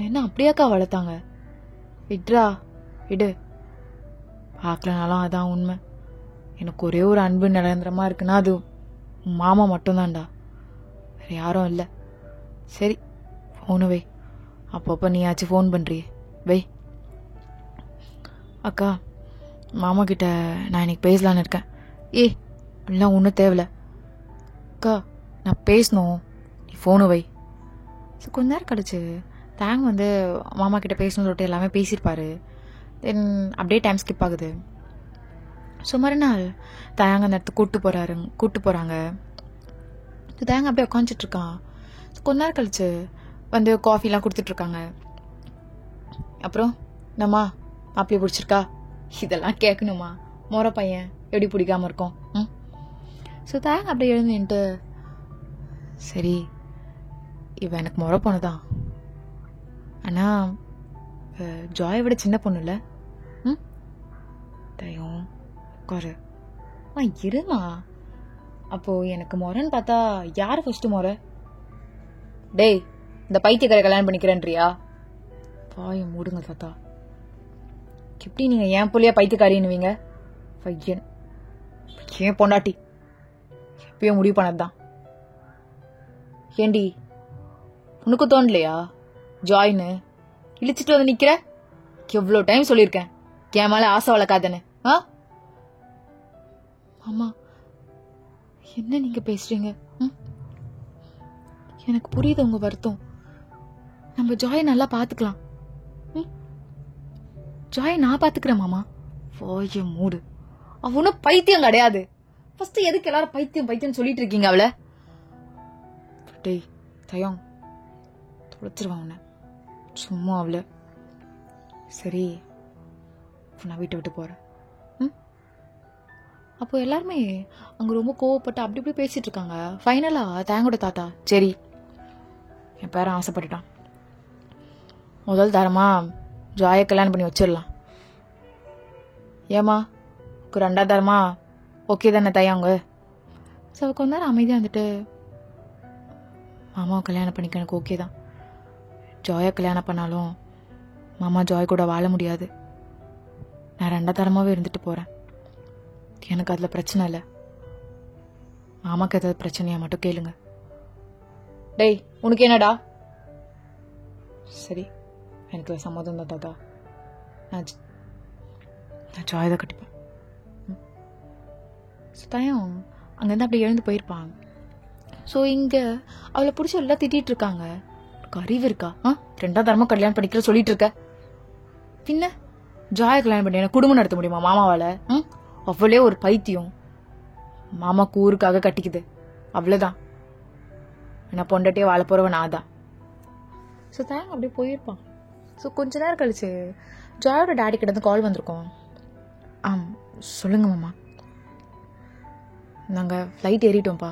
என்ன அப்படியாக்கா வளர்த்தாங்க? விட்ரா, விடு. பார்க்கலனாலும் அதான் உண்மை. எனக்கு ஒரே ஒரு அன்பு நிரந்தரமா இருக்குன்னா அது மாமா மட்டும்தான்டா, வேற யாரும் இல்லை. சரி, ஃபோனு வை. அப்பப்போ நீயாச்சும் ஃபோன் பண்றியே, வை. அக்கா, மாமா கிட்ட நான் இன்னைக்கு பேசலான்னு இருக்கேன். எல்லாம் ஒன்றும் தேவையில்ல. அக்கா, நான் பேசணும், நீ ஃபோனு வை. ஸோ கொஞ்ச நேரம் கழிச்சு தேங்க மாமா கிட்ட பேசணும்னு சொல்லிட்டு எல்லாமே பேசியிருப்பாரு. தென் அப்படியே டைம் ஸ்கிப் ஆகுது. ஸோ மறுநாள் தேங்க அந்த இடத்துக்கு கூப்பிட்டு போகிறாங்க. தேங்க அப்படியே உட்காந்துட்டு இருக்கான். கொஞ்ச நேரம் கழிச்சு காஃபிலாம் கொடுத்துட்ருக்காங்க. அப்புறம் நம்மா மாப்பிள்ளை பிடிச்சிருக்கா, இதெல்லாம் கேட்கணுமா? மொற பையன் எப்படி பிடிக்காம இருக்கும்? ஸோ தேங்க அப்படியே எழுந்துட்டு, சரி இவன் எனக்கு மொற பொண்ணுதான், ஆனால் ஜாயை விட சின்ன பொண்ணு இல்லை. தயம் உட்காரு. இருமா, அப்போ எனக்கு மொரன்னு பார்த்தா யார் ஃபர்ஸ்ட் மொற? டேய், இந்த பைத்தியக்கார கல்யாணம் பண்ணிக்கிறேன்றியா? பாய மூடுங்க தாத்தா. எப்படி நீங்க என் புள்ளையா பைத்தியக்காரின்னுவீங்க? பையன் ஏன் பொண்டாட்டி எப்பயும் முடிவு பண்ணதுதான். ஏண்டி, உனக்கு தோணலையா ஜாயின்னு இழிச்சிட்டு வந்து நிக்கிற? எவ்வளவு டைம் சொல்லியிருக்கேன் என் மேல ஆசை வளர்க்காதன்னு. ஆமா, என்ன நீங்க பேசுறீங்க? எனக்கு புரியுது உங்க வருத்தம். நம்ம ஜாய் நல்லா பாத்துக்கலாம். ஜாய் நான் பாத்துக்கிறேன் மாமா. வாய மூடு. அவனு பைத்தியம் கிடையாது. ஃபர்ஸ்ட் எதுக்கு எல்லாரும் பைத்தியம் பைத்தியம் சொல்லிட்டு இருக்கீங்க அவளை? டேய் தயம், தொலைச்சிருவான் உன்னை சும்மா அவளை. சரி, நான் வீட்டை விட்டு போறேன். அப்போ எல்லாருமே அங்க ரொம்ப கோவப்பட்டு அப்படி இப்படி பேசிட்டு இருக்காங்க. ஃபைனலா தேங்கோட தாத்தா, சரி என் பேரன் ஆசைப்பட்டுட்டான், முதல் தரமா ஜாயை கல்யாணம் பண்ணி வச்சிடலாம். ஏமா ரெண்டாவது தரமா ஓகே தானே தயாங்க? ஸோ கொஞ்ச நேரம் அமைதியாக வந்துட்டு, மாமாவை கல்யாணம் பண்ணிக்க எனக்கு ஓகே தான். ஜாயை கல்யாணம் பண்ணாலும் மாமா ஜாய் கூட வாழ முடியாது. நான் ரெண்டாவது தரமாவே இருந்துட்டு போறேன். எனக்கு அதில் பிரச்சனை இல்லை. மாமாக்கு ஏதாவது பிரச்சனையா மட்டும் கேளுங்க. டேய், உனக்கு என்னடா? சரி, எனக்கு சம்மதம் தான் தாத்தா. நான் ஜாய் தான் கட்டிப்பேன். தயம் அங்கேருந்து அப்படி எழுந்து போயிருப்பான். ஸோ இங்கே அவளை பிடிச்ச எல்லாம் திட்டிட்டு இருக்காங்க. அறிவு இருக்கா? ரெண்டாவது தரமா கல்யாணம் பண்ணிக்கிற சொல்லிட்டு இருக்க. பின்ன ஜாயை கல்யாணம் பண்ணி எனக்கு குடும்பம் நடத்த முடியுமா மாமாவால? அவ்வளே ஒரு பைத்தியம். மாமா கூறுக்காக கட்டிக்குது, அவ்வளவுதான். நான் பொண்டாட்டியே வாழ போறவன் நான் தான். ஸோ தேங்க அப்படியே போயிருப்பான். ஸோ கொஞ்ச நேரம் கழிச்சு ஜாயோட டாடி கிட்ட இருந்து கால் வந்திருக்கோம். சொல்லுங்க மாமா, நாங்கள் ஃப்ளைட் ஏறிட்டோம்ப்பா.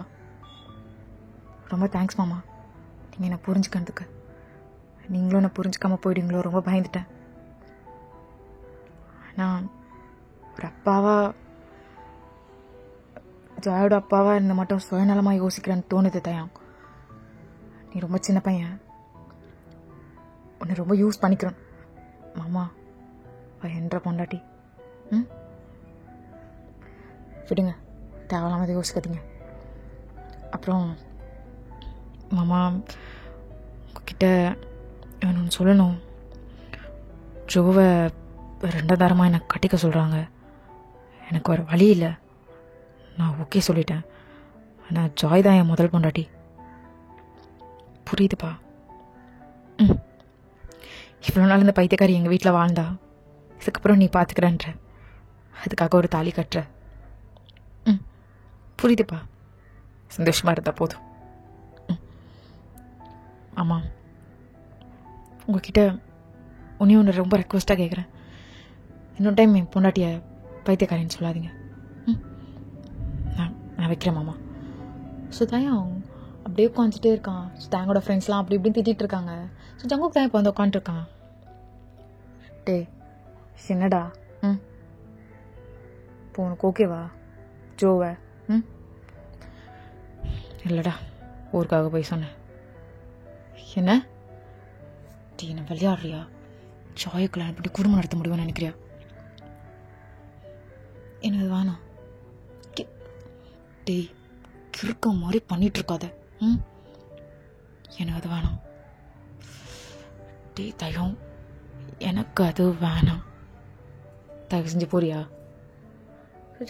ரொம்ப தேங்க்ஸ் மாமா, நீங்கள் என்னை புரிஞ்சுக்கிறதுக்கு. நீங்களும் என்னை புரிஞ்சுக்காம போயிடுங்களோ, ரொம்ப பயந்துட்டேன். நான் ஒரு அப்பாவா, ஜாயோட அப்பாவா இந்த மட்டும் சுயநலமாக யோசிக்கிறேன்னு தோணுது தயம். நீ ரொம்ப சின்ன பையன், உன்னை ரொம்ப யூஸ் பண்ணிக்கிறேன் மாமா. என்ற பொண்டாட்டி விடுங்க, தேவையில்லாம யோசிக்காதீங்க. அப்புறம் மாமா உங்ககிட்ட ஒன்று சொல்லணும். ஜோவை 2 தாரமாக எனக்கு கட்டிக்க சொல்கிறாங்க. எனக்கு ஒரு வழி இல்லை. நான் ஓகே சொல்லிட்டேன். ஆனால் ஜாய் தான் என் முதல் பொண்டாட்டி. புரியுதுப்பா? இவ்வளோ நாள் இந்த பைத்தியக்காரி எங்கள் வீட்டில் வாழ்ந்தா, இதுக்கப்புறம் நீ பார்த்துக்கிறேன்ற, அதுக்காக ஒரு தாலி கட்டுற. புரியுதுப்பா? சந்தோஷமாக இருந்தால் போதும். ஆமாம், உங்ககிட்ட ஒன்று ரொம்ப ரெக்வஸ்ட்டாக கேட்குறேன். இன்னொரு டைம் என் பொண்டாட்டியை பைத்தியக்காரின்னு சொல்லாதீங்க. நான் வைக்கிறேன் மாமா. ஸோ தயம் அப்படியே உட்காந்துட்டே இருக்கான். ஸோ தேங்கோட ஃப்ரெண்ட்ஸ்லாம் அப்படி இப்படின்னு திட்டிகிட்டு இருக்காங்க. ஸோ ஜங்குக்கு தான் இப்போ வந்து உட்காந்துருக்கான். டே என்னடா? இப்போ உனக்கு ஓகேவா ஜோவை? இல்லைடா, ஊருக்காக போய் சொன்னேன். என்ன டீ, என்ன விளையாடுறியா? ஜாய்க்குள்ள இப்படி குடும்பம் நடத்த முடியும்னு நினைக்கிறியா? எனக்கு வேணாம். டே, கிறுக்க மாதிரி பண்ணிட்டு இருக்காத. எனக்கு அது வேணாம். டே தயம், எனக்கு அது வேணாம். தயவு செஞ்சு போறியா?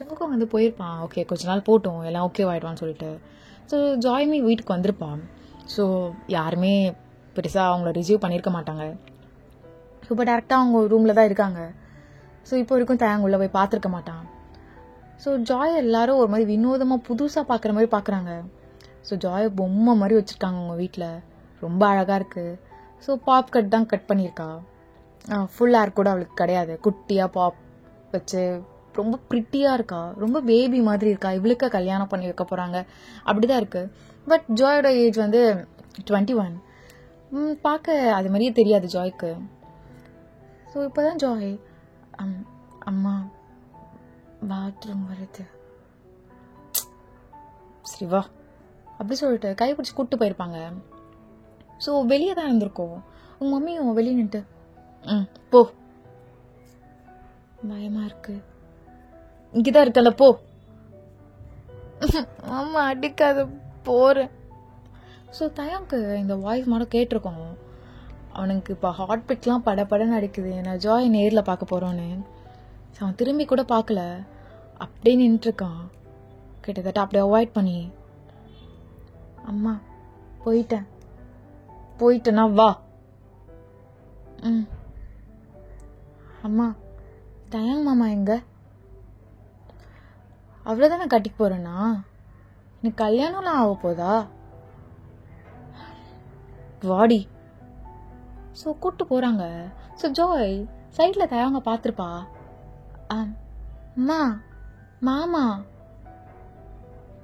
ஜங்குக்கும் வந்து போயிருப்பான். ஓகே, கொஞ்ச நாள் போட்டோம், எல்லாம் ஓகே ஆகிடுவான்னு சொல்லிட்டு. ஸோ ஜாய்மே வீட்டுக்கு வந்திருப்பான். ஸோ யாருமே பெருசாக அவங்கள ரிசீவ் பண்ணியிருக்க மாட்டாங்க. ஸோ இப்போ டேரெக்டாக அவங்க ரூமில் தான் இருக்காங்க. ஸோ இப்போ வரைக்கும் தேங்க உள்ளே போய் பார்த்துருக்க மாட்டான். ஸோ ஜாய் எல்லாரும் ஒரு மாதிரி வினோதமாக புதுசாக பார்க்குற மாதிரி பார்க்குறாங்க. ஸோ ஜாயை பொம்மை மாதிரி வச்சுருக்காங்க அவங்க வீட்டில். ரொம்ப அழகாக இருக்குது. ஸோ பாப் கட் தான் கட் பண்ணியிருக்கா. ஃபுல் ஹேர் கூட அவளுக்கு கிடையாது. குட்டியாக பாப் வச்சு ரொம்ப ப்ரிட்டியாக இருக்கா. ரொம்ப பேபி மாதிரி இருக்கா. இவளுக்கு கல்யாணம் பண்ணி வைக்க போகிறாங்க அப்படி தான் இருக்குது. பட் ஜாயோட ஏஜ் வந்து 21. பார்க்க அது மாதிரியே தெரியாது ஜாய்க்கு. ஸோ இப்போ தான் ஜாய், அம்மா பாத்ரூம் வருது, சரி வா அப்படி சொல்லிட்டு கை பிடிச்சி கூப்பிட்டு போயிருப்பாங்க. ஸோ வெளியே தான் இருந்திருக்கோம். உங்கள் மம்மியும் வெளியே நின்ட்டு போ, பயமா இருக்கு, இங்கேதான் இருக்கல போ. அம்மா அடிக்காத, போறேன். ஸோ தயங்க்கு இந்த வாய்ஸ் மட்டும் கேட்டிருக்கோம். அவனுக்கு இப்போ ஹார்ட் பீட்லாம் படன்னு அடிக்குது. நான் ஜாய் நேரில் பார்க்க போகிறோன்னு. ஸோ அவன் திரும்பி கூட பார்க்கல, அப்படியே நின்றுருக்கான். கிட்டத்தட்ட அப்படியே அவாய்ட் பண்ணி, அம்மா போயிட்டேன்னா வா. அம்மா தயங் மாமா எங்க? அவ்வளோதான் நான் கட்டிக்கு போறேன்னா? எனக்கு கல்யாணம்லாம் ஆக போதா? வாடி. ஸோ கூப்பிட்டு போறாங்க. ஸோ ஜாய் சைட்ல தயவங்க பார்த்துருப்பா. அம்மா மாமா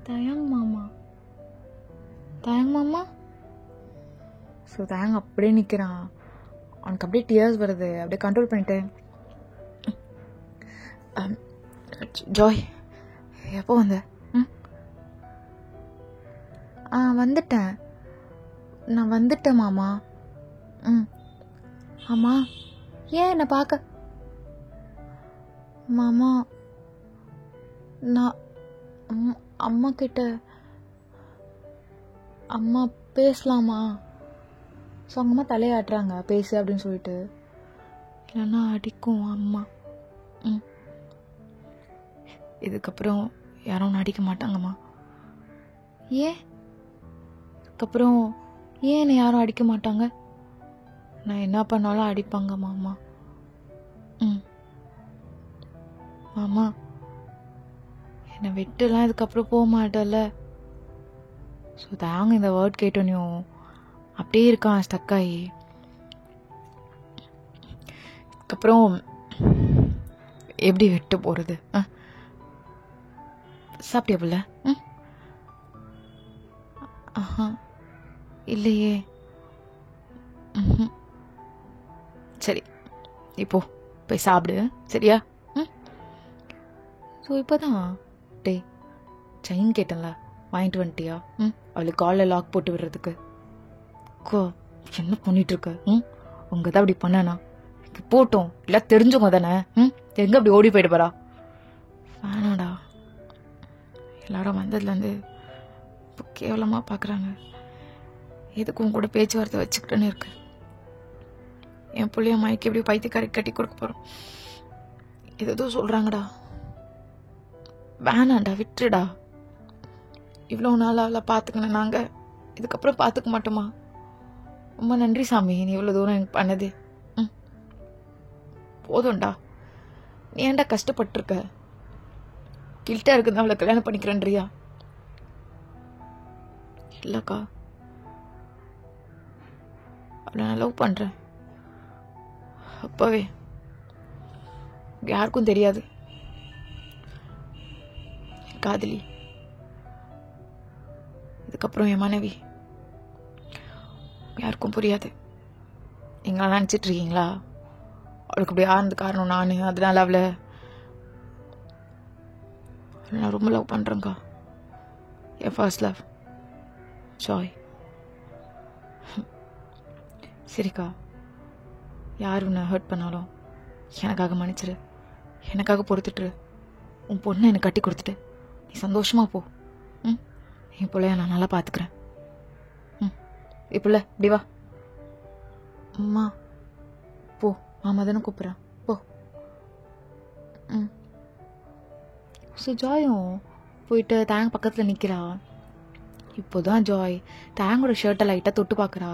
தயங் மாமா. ஸோ தயங் அப்படியே நிற்கிறான். அவனுக்கு அப்படியே டியர்ஸ் வருது. அப்படியே கண்ட்ரோல் பண்ணிட்டு, ஜாய் எப்போ வந்த? நான் வந்துட்டேன் மாமா. ஆமா, ஏன் என்ன பார்க்க? மாமா நான் அம்மா கிட்ட அம்மா பேசலாமா? ஸோ அவங்க அம்மா தலையாட்டுறாங்க, பேசு அப்படின்னு சொல்லிட்டு. இல்லைன்னா அடிக்கும் அம்மா. இதுக்கப்புறம் யாரும் அடிக்க மாட்டாங்கம்மா. ஏன் இதுக்கப்புறம் ஏன் என்னை யாரும் அடிக்க மாட்டாங்க? நான் என்ன பண்ணாலும் அடிப்பாங்க மாமா. மாமா என்னை விட்டுலாம் இதுக்கப்புறம் போக மாட்டல. ஸோ தாங்க இந்த வேர்ட் கேட்டோனையும் அப்படியே இருக்கான் ஸ்டக்காயி. இதுக்கப்புறம் எப்படி விட்டு போறது? சாப்பிட்டியா புள்ள? இல்லையே. சரி, இப்போ போய் சாப்பிடு, சரியா? ஸோ இப்போதான் டே செயின் கேட்டேன்ல, வாங்கிட்டு வந்துட்டியா? அவளுக்கு காலில் லாக் போட்டு விடுறதுக்கு. என்ன பண்ணிட்டு இருக்க? உங்க தான் அப்படி பண்ணனா? போட்டோம் இல்லை தெரிஞ்சவங்க தானே. எங்க அப்படி ஓடி போயிட்டு போறா? வேணாடா, எல்லாரும் வந்ததுலேருந்து இப்போ கேவலமா பாக்குறாங்க. எதுக்கும் கூட பேச்சுவார்த்தை வச்சுக்கிட்டேன்னு இருக்கு. என் பிள்ளைய மயக்க எப்படி பைத்தியக்காரி கட்டி கொடுக்க போறோம். ஏதோ சொல்றாங்கடா. வேணாண்டா, விட்டுடா. இவ்வளவு நாள் அவளை பாத்துக்கணும் நாங்க, இதுக்கப்புறம் பாத்துக்க மாட்டோமா? ரொம்ப நன்றி சாமி, நீ இவ்வளவு தூரம் எனக்கு பண்ணது. போதும்டா. நீ ஏன்டா கஷ்டப்பட்டிருக்க? கில்ட்டா இருக்குது அவளை கல்யாணம் பண்ணிக்கிறேன்றியா? இல்லக்கா, அவளை நான் லவ் பண்றேன். அப்பவே யாருக்கும் தெரியாது. காதலி, இதுக்கப்புறம் என் மனைவி. யாருக்கும் புரியாது. எங்களா நினைச்சிட்டு இருக்கீங்களா அவளுக்கு அப்படி ஆனது காரணம் நானு, அதனால அவளை நான் ரொம்ப லவ் பண்றேங்க்கா. என் ஃபர்ஸ்ட் லவ் ஜாய். சரிக்கா, யார் உன்னை ஹர்ட் பண்ணாலும் எனக்காக மன்னிச்சிரு, எனக்காக பொறுத்துட்டு உன் பொண்ணை எனக்கு கட்டி கொடுத்துட்டு நீ சந்தோஷமா போ. என் பிள்ளைய நான் நல்லா பாத்துக்கிறேன். இப்பல இப்படி வா. அம்மா போ, மாமா தானே கூப்பிடுறேன், போ. ஸோ ஜாயும் போயிட்டு தேங்க் பக்கத்தில் நிற்கிறா. இப்போதான் ஜாய் தேங்கோட ஷர்ட்டை லைட்டாக தொட்டு பார்க்குறா.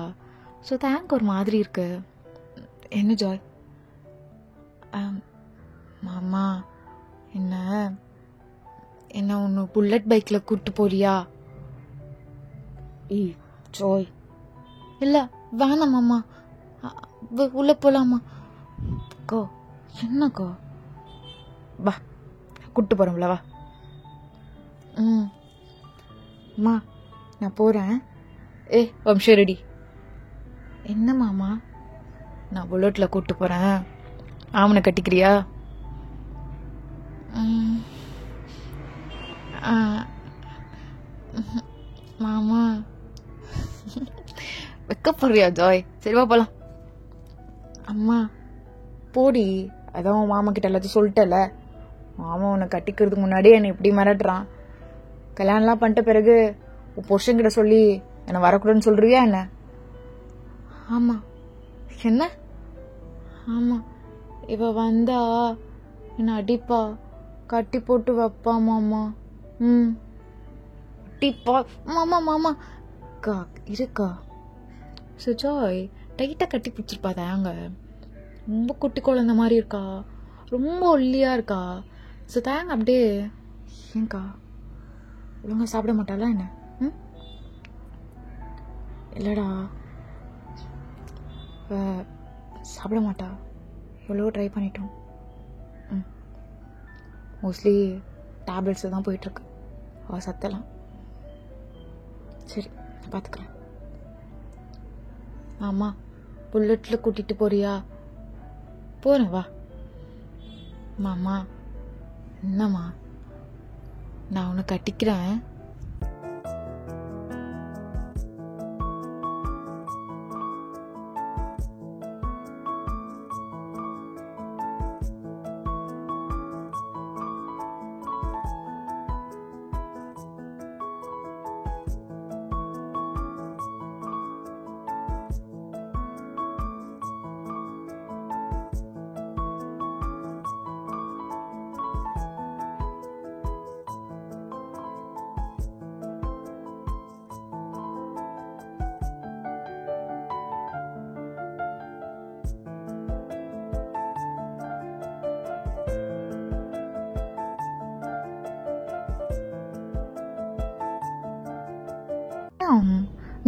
ஸோ தேங்க் ஒரு மாதிரி இருக்கு. என்ன ஜாய்? மாமா என்ன என்ன ஒன்று புல்லட் பைக்கில் கூப்பிட்டு போறியா? ஜாய் இல்லை வேணாம் மாமா, உள்ள போலாமா? கோ என்னக்கோ, வா கூப்பிட்டு போகிறோம்ல, வா. அம்மா நான் போகிறேன். வம்சம் ரெடி. என்ன மாமா? நான் புல்லட்டில் கூப்பிட்டு போகிறேன், ஆமனை கட்டிக்கிறியா? மாமா வெக்கப்படுறியா ஜாய்? சரிவா போலாம். அம்மா போடி, அதான் உன் மாமா கிட்ட எல்லாத்தையும் சொல்லிட்டல. மாமா உன்னை கட்டிக்கிறதுக்கு முன்னாடியே என்னை இப்படி மிரட்டுறான். கல்யாணம்லாம் பண்ணிட்ட பிறகு உன் புருஷன்கிட்ட சொல்லி என்னை வரக்கூடாதுன்னு சொல்றியா என்ன? ஆமா. என்ன? ஆமா, இவ வந்தா என்ன அடிப்பா, கட்டி போட்டு வைப்பா மாமா. அடிப்பா மாமா. மாமா அக்கா இருக்கா? ஸோ ஜாய் டைட்டாக கட்டி பிடிச்சிருப்பா தேங்க. ரொம்ப குட்டி குழந்த மாதிரி இருக்கா, ரொம்ப ஒல்லியா இருக்கா. ஸோ தேங்க அப்படியே, ஏங்கா ஒழுங்கா சாப்பிட மாட்டாளா என்ன? இல்லடா சாப்பிட மாட்டா, எவ்வளோ ட்ரை பண்ணிட்டோம். மோஸ்ட்லி டேப்லெட்ஸ் தான் போயிட்டுருக்கு அவள் சத்தலாம். சரி நான் பார்த்துக்கிறேன். ஆமா புல்லட்டில் கூட்டிட்டு போறியா? போறேன் வா. மாமா என்னம்மா, நான் உன்னை கட்டிக்கிறேன்.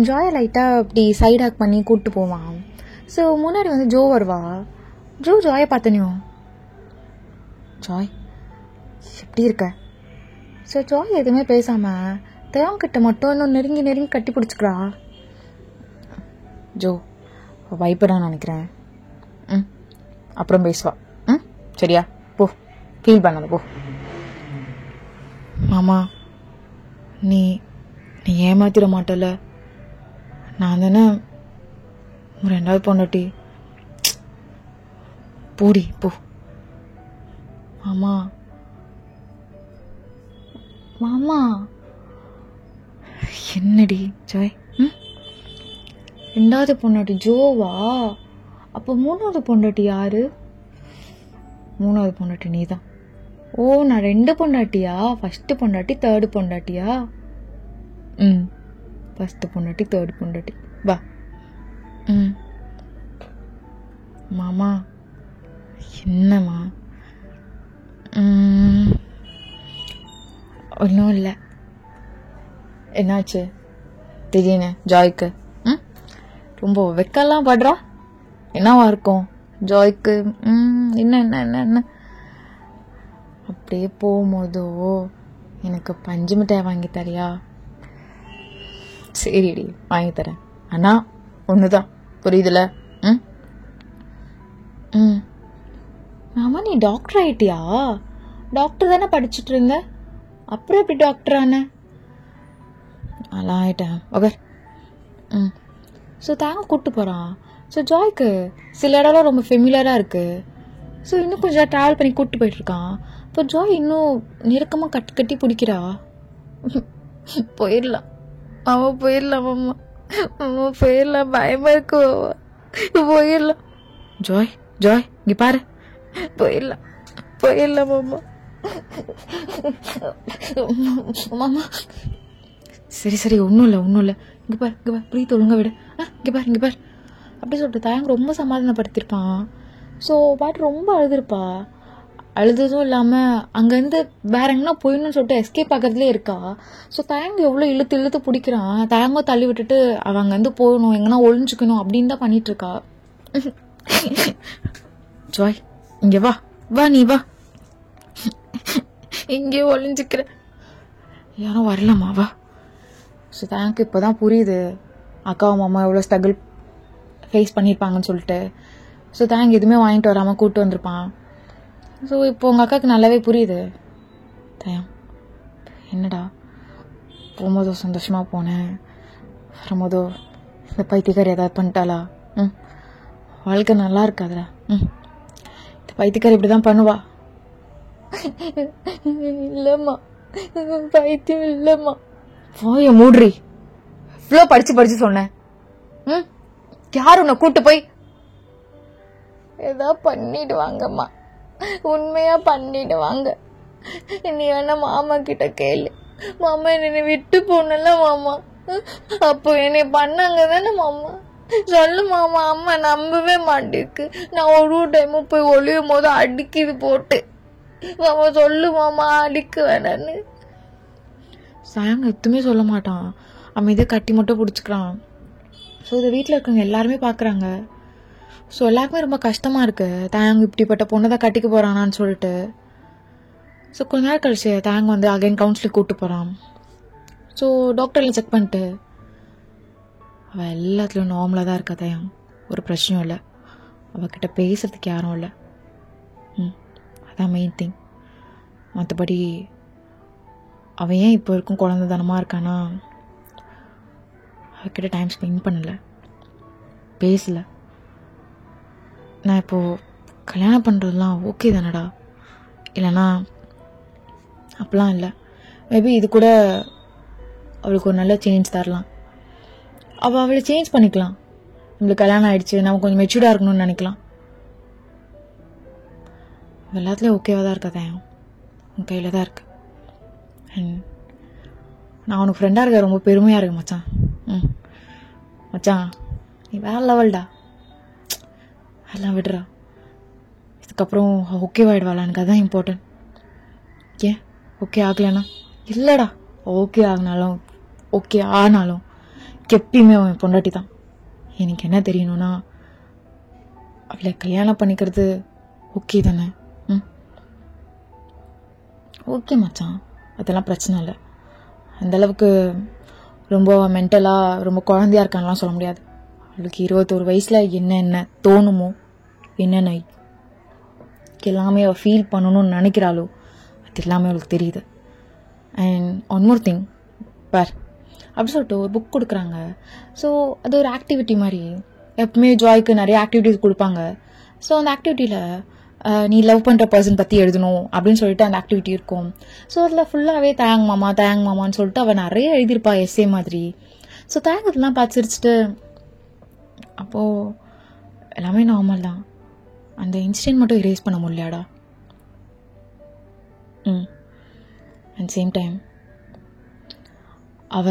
ஜாயை லைட்டாக அப்படி சைட் ஹேக் பண்ணி கூப்பிட்டு போவான். ஸோ முன்னாடி வந்து ஜோ வருவா. ஜாயை பார்த்தனியும், ஜாய் எப்படி இருக்க? ஸோ ஜாய் எதுவுமே பேசாமல் தேவங்கிட்ட மட்டும் இன்னும் நெருங்கி கட்டி பிடிச்சிக்கிறா. ஜோ வைப்படான்னு நினைக்கிறேன். அப்புறம் பேசுவா. சரியா, போ, ஃபீல் பண்ணாத போ. மாமா நீ ஏமாத்திட மாட்டல? நான் தானே ரெண்டாவது பொண்டாட்டி. போடி போ. மாமா என்னடி ஜாய்? ரெண்டாவது பொண்டாட்டி ஜோவா? அப்போ மூணாவது பொண்டாட்டி யாரு? மூணாவது பொண்டாட்டி நீதான். ஓ, நான் 2 பொண்டாட்டியா? ஃபர்ஸ்ட் பொண்டாட்டி, தேர்டு பொண்டாட்டியா? ஃபர்ஸ்ட் பொண்டாட்டி, தேர்டு பொண்டாட்டி. வா. மாமா என்னம்மா? ஒன்றும் இல்லை. என்னாச்சு திடீர்னு ஜாய்க்கு? ரொம்ப வெக்கலாம் படுறா. என்னவா இருக்கும் ஜாய்க்கு? என்ன என்ன என்ன என்ன அப்படியே போகும்போதோ எனக்கு பஞ்சு மிட்டாய் வாங்கி தரியா? சரிடி, வாங்கி தரேன். ஆனா ஒண்ணுதான், புரியுதுல? ஆமா, நீ டாக்டர் ஆயிட்டியா? டாக்டர் தானே படிச்சுட்டு இருந்த, அப்புறம் எப்படி டாக்டர் ஆன? அதெல்லாம் ஆயிட்டேன். ஓகே. ஸோ தாங்க கூப்பிட்டு போகிறான். ஸோ ஜாய்க்கு சில இடம்லாம் ரொம்ப ஃபெமிலியராக இருக்குது. ஸோ இன்னும் கொஞ்சம் ட்ராவல் பண்ணி கூப்பிட்டு போயிட்டுருக்கான். இப்போ ஜாய் இன்னும் நெருக்கமாக கட்டி கட்டி பிடிக்கிறா. போயிடலாம் அவன், போயிடலாம் மாமா, அம்மா போயிடலாம், பயமாக இருக்கு, போயிடலாம். ஜாய் ஜாய் இங்கே பாரு, போயிடலாம் போயிடலாம் மாமா. மாமா சரி சரி, ஒன்றும் இல்லை ஒன்றும் இல்லை, இங்கே பாரு இங்கே பாரு, பிரீத் ஒழுங்கா விடு, இங்கே பாரு இங்கே பாரு அப்படி சொல்லிட்டு தாயங்க ரொம்ப சமாதானப்படுத்திருப்பான். ஸோ பாட்டு ரொம்ப அழுதுருப்பா. அழுதுதும் இல்லாமல் அங்கேருந்து வேற எங்கன்னா போயிடணும்னு சொல்லிட்டு எஸ்கேப் ஆகிறதுலே இருக்கா. ஸோ தயங்க எவ்வளோ இழுத்து இழுத்து பிடிக்கிறான். தயங்க தள்ளி விட்டுட்டு அவன் அங்கேருந்து போகணும், எங்கன்னா ஒழிஞ்சுக்கணும் அப்படின்னு தான் பண்ணிட்டு இருக்கா. ஜாய் இங்கே வா வா, நீ வா, இங்கே ஒழிஞ்சுக்கிற, யாரும் வரலாமா, வா. ஸோ தேங்க் இப்போ தான் புரியுது அக்காவும் மாமா எவ்வளோ ஸ்ட்ரகிள் ஃபேஸ் பண்ணியிருப்பாங்கன்னு சொல்லிட்டு. ஸோ தேங்க் எதுவுமே வாங்கிட்டு வராமல் கூப்பிட்டு வந்திருப்பான். ஸோ இப்போ உங்கள் அக்காவுக்கு நல்லாவே புரியுது. தயம் என்னடா, போகும்போதோ சந்தோஷமாக போனேன், வரும்போதோ இந்த பைத்தியக்காரி ஏதாவது பண்ணிட்டாளா? வாழ்க்கை நல்லா இருக்காதுடா. இந்த பைத்தியக்காரி இப்படி தான் பண்ணுவா. இல்லைம்மா, பைத்தியம் இல்லைம்மா. போய மூட்ரி, இவ்வளோ படிச்சு படிச்சு சொன்னேன். யார் உன்னை கூட்டு போய் ஏதா பண்ணிடுவாங்கம்மா, உண்மையா பண்ணிடுவாங்க. நீ வேணா மாமா கிட்ட கேளு. மாமா என்னை விட்டு போனல மாமா, அப்போ என்னை பண்ணாங்க தானே மாமா, சொல்லு மாமா. அம்மா நம்பவே மாட்டேக்கு, நான் ஒரு டைமும் போய் ஒளியும் போது அடிக்குது போட்டு. மாமா சொல்லு மாமா, அடிக்க வேணான்னு. சாயங்க எதுவுமே சொல்ல மாட்டான், அமைதியை கட்டி மட்டும் பிடிச்சிக்கிறான். ஸோ இதை வீட்டில் இருக்கவங்க எல்லாருமே பார்க்குறாங்க. ஸோ எல்லாருக்குமே ரொம்ப கஷ்டமாக இருக்குது, தாயங்க இப்படிப்பட்ட பொண்ணை தான் கட்டிக்க போகிறானான்னு சொல்லிட்டு. ஸோ கொஞ்ச நேரம் கழிச்சு தாயங்க வந்து அகைன் கவுன்சிலிங் கூப்பிட்டு போகிறான். ஸோ டாக்டர்லாம் செக் பண்ணிட்டு அவள் எல்லாத்துலேயும் நார்மலாக தான் இருக்கா தயம், ஒரு பிரச்சனையும் இல்லை, அவகிட்ட பேசுறதுக்கு யாரும் இல்லை. அதான் மெயின் திங். மற்றபடி அவன் ஏன் இப்போ இருக்கும் குழந்தைத்தனமாக இருக்கானா, அவகிட்ட டைம் ஸ்பெண்ட் பண்ணலை, பேசலை. நான் இப்போது கல்யாணம் பண்ணுறதுலாம் ஓகே தானடா, இல்லைனா அப்படிலாம் இல்லை. மேபி இது கூட அவளுக்கு ஒரு நல்ல சேஞ்ச் தரலாம். அவளை சேஞ்ச் பண்ணிக்கலாம். நம்மளுக்கு கல்யாணம் ஆகிடுச்சு, நம்ம கொஞ்சம் மெச்சூர்டாக இருக்கணும்னு நினைக்கலாம். எல்லாத்துலேயும் ஓகேவாக தான் இருக்கா தான், உன் கையில் தான் இருக்கு. அண்ட் நான் உனக்கு ஃப்ரெண்டாக இருக்க ரொம்ப பெருமையாக இருக்கு மச்சான். மச்சான் நீ வேற லெவல்டா, அதெல்லாம் விடுறா. இதுக்கப்புறம் ஓகேவாயிடுவாளா, எனக்கு அதுதான் இம்பார்ட்டன்ட். ஏன் ஓகே ஆகலைன்னா? இல்லைடா, ஓகே ஆகினாலும் ஓகே ஆனாலும் எப்பயுமே அவன் பொண்டாட்டி தான். எனக்கு என்ன தெரியணும்னா, அவளை கல்யாணம் பண்ணிக்கிறது ஓகே தானே? ஓகே மச்சான், அதெல்லாம் பிரச்சனை இல்லை. அந்தளவுக்கு ரொம்ப மென்டலாக ரொம்ப குழந்தையா இருக்கான்லாம் சொல்ல முடியாது. அவளுக்கு 21 வயசில் என்னென்ன தோணுமோ, என்னென்ன எல்லாமே அவள் ஃபீல் பண்ணணும்னு நினைக்கிறாளோ அது எல்லாமே அவளுக்கு தெரியுது. அண்ட் ஒன் மோர் திங் பார், அப்படி சொல்லிட்டு ஒரு புக் கொடுக்குறாங்க. ஸோ அது ஒரு ஆக்டிவிட்டி மாதிரி. எப்பவுமே ஜாய்க்கு நிறைய ஆக்டிவிட்டிஸ் கொடுப்பாங்க. ஸோ அந்த ஆக்டிவிட்டியில் நீ லவ் பண்ற பர்சன் பத்தி எழுதணும் அப்படின்னு சொல்லிட்டு அந்த ஆக்டிவிட்டி இருக்கும். ஸோ அதில் ஃபுல்லாகவே தேங்க் மாமான்னு சொல்லிட்டு அவள் நிறைய எழுதியிருப்பா எஸ்ஏ மாதிரி. ஸோ தேங்க் இதெல்லாம் பார்த்து சிரிச்சுட்டு அப்போ எல்லாமே நார்மல் தான், அந்த இன்சிடென்ட் மட்டும் இரேஸ் பண்ண முடியலடா. அண்ட் சேம் டைம் அவ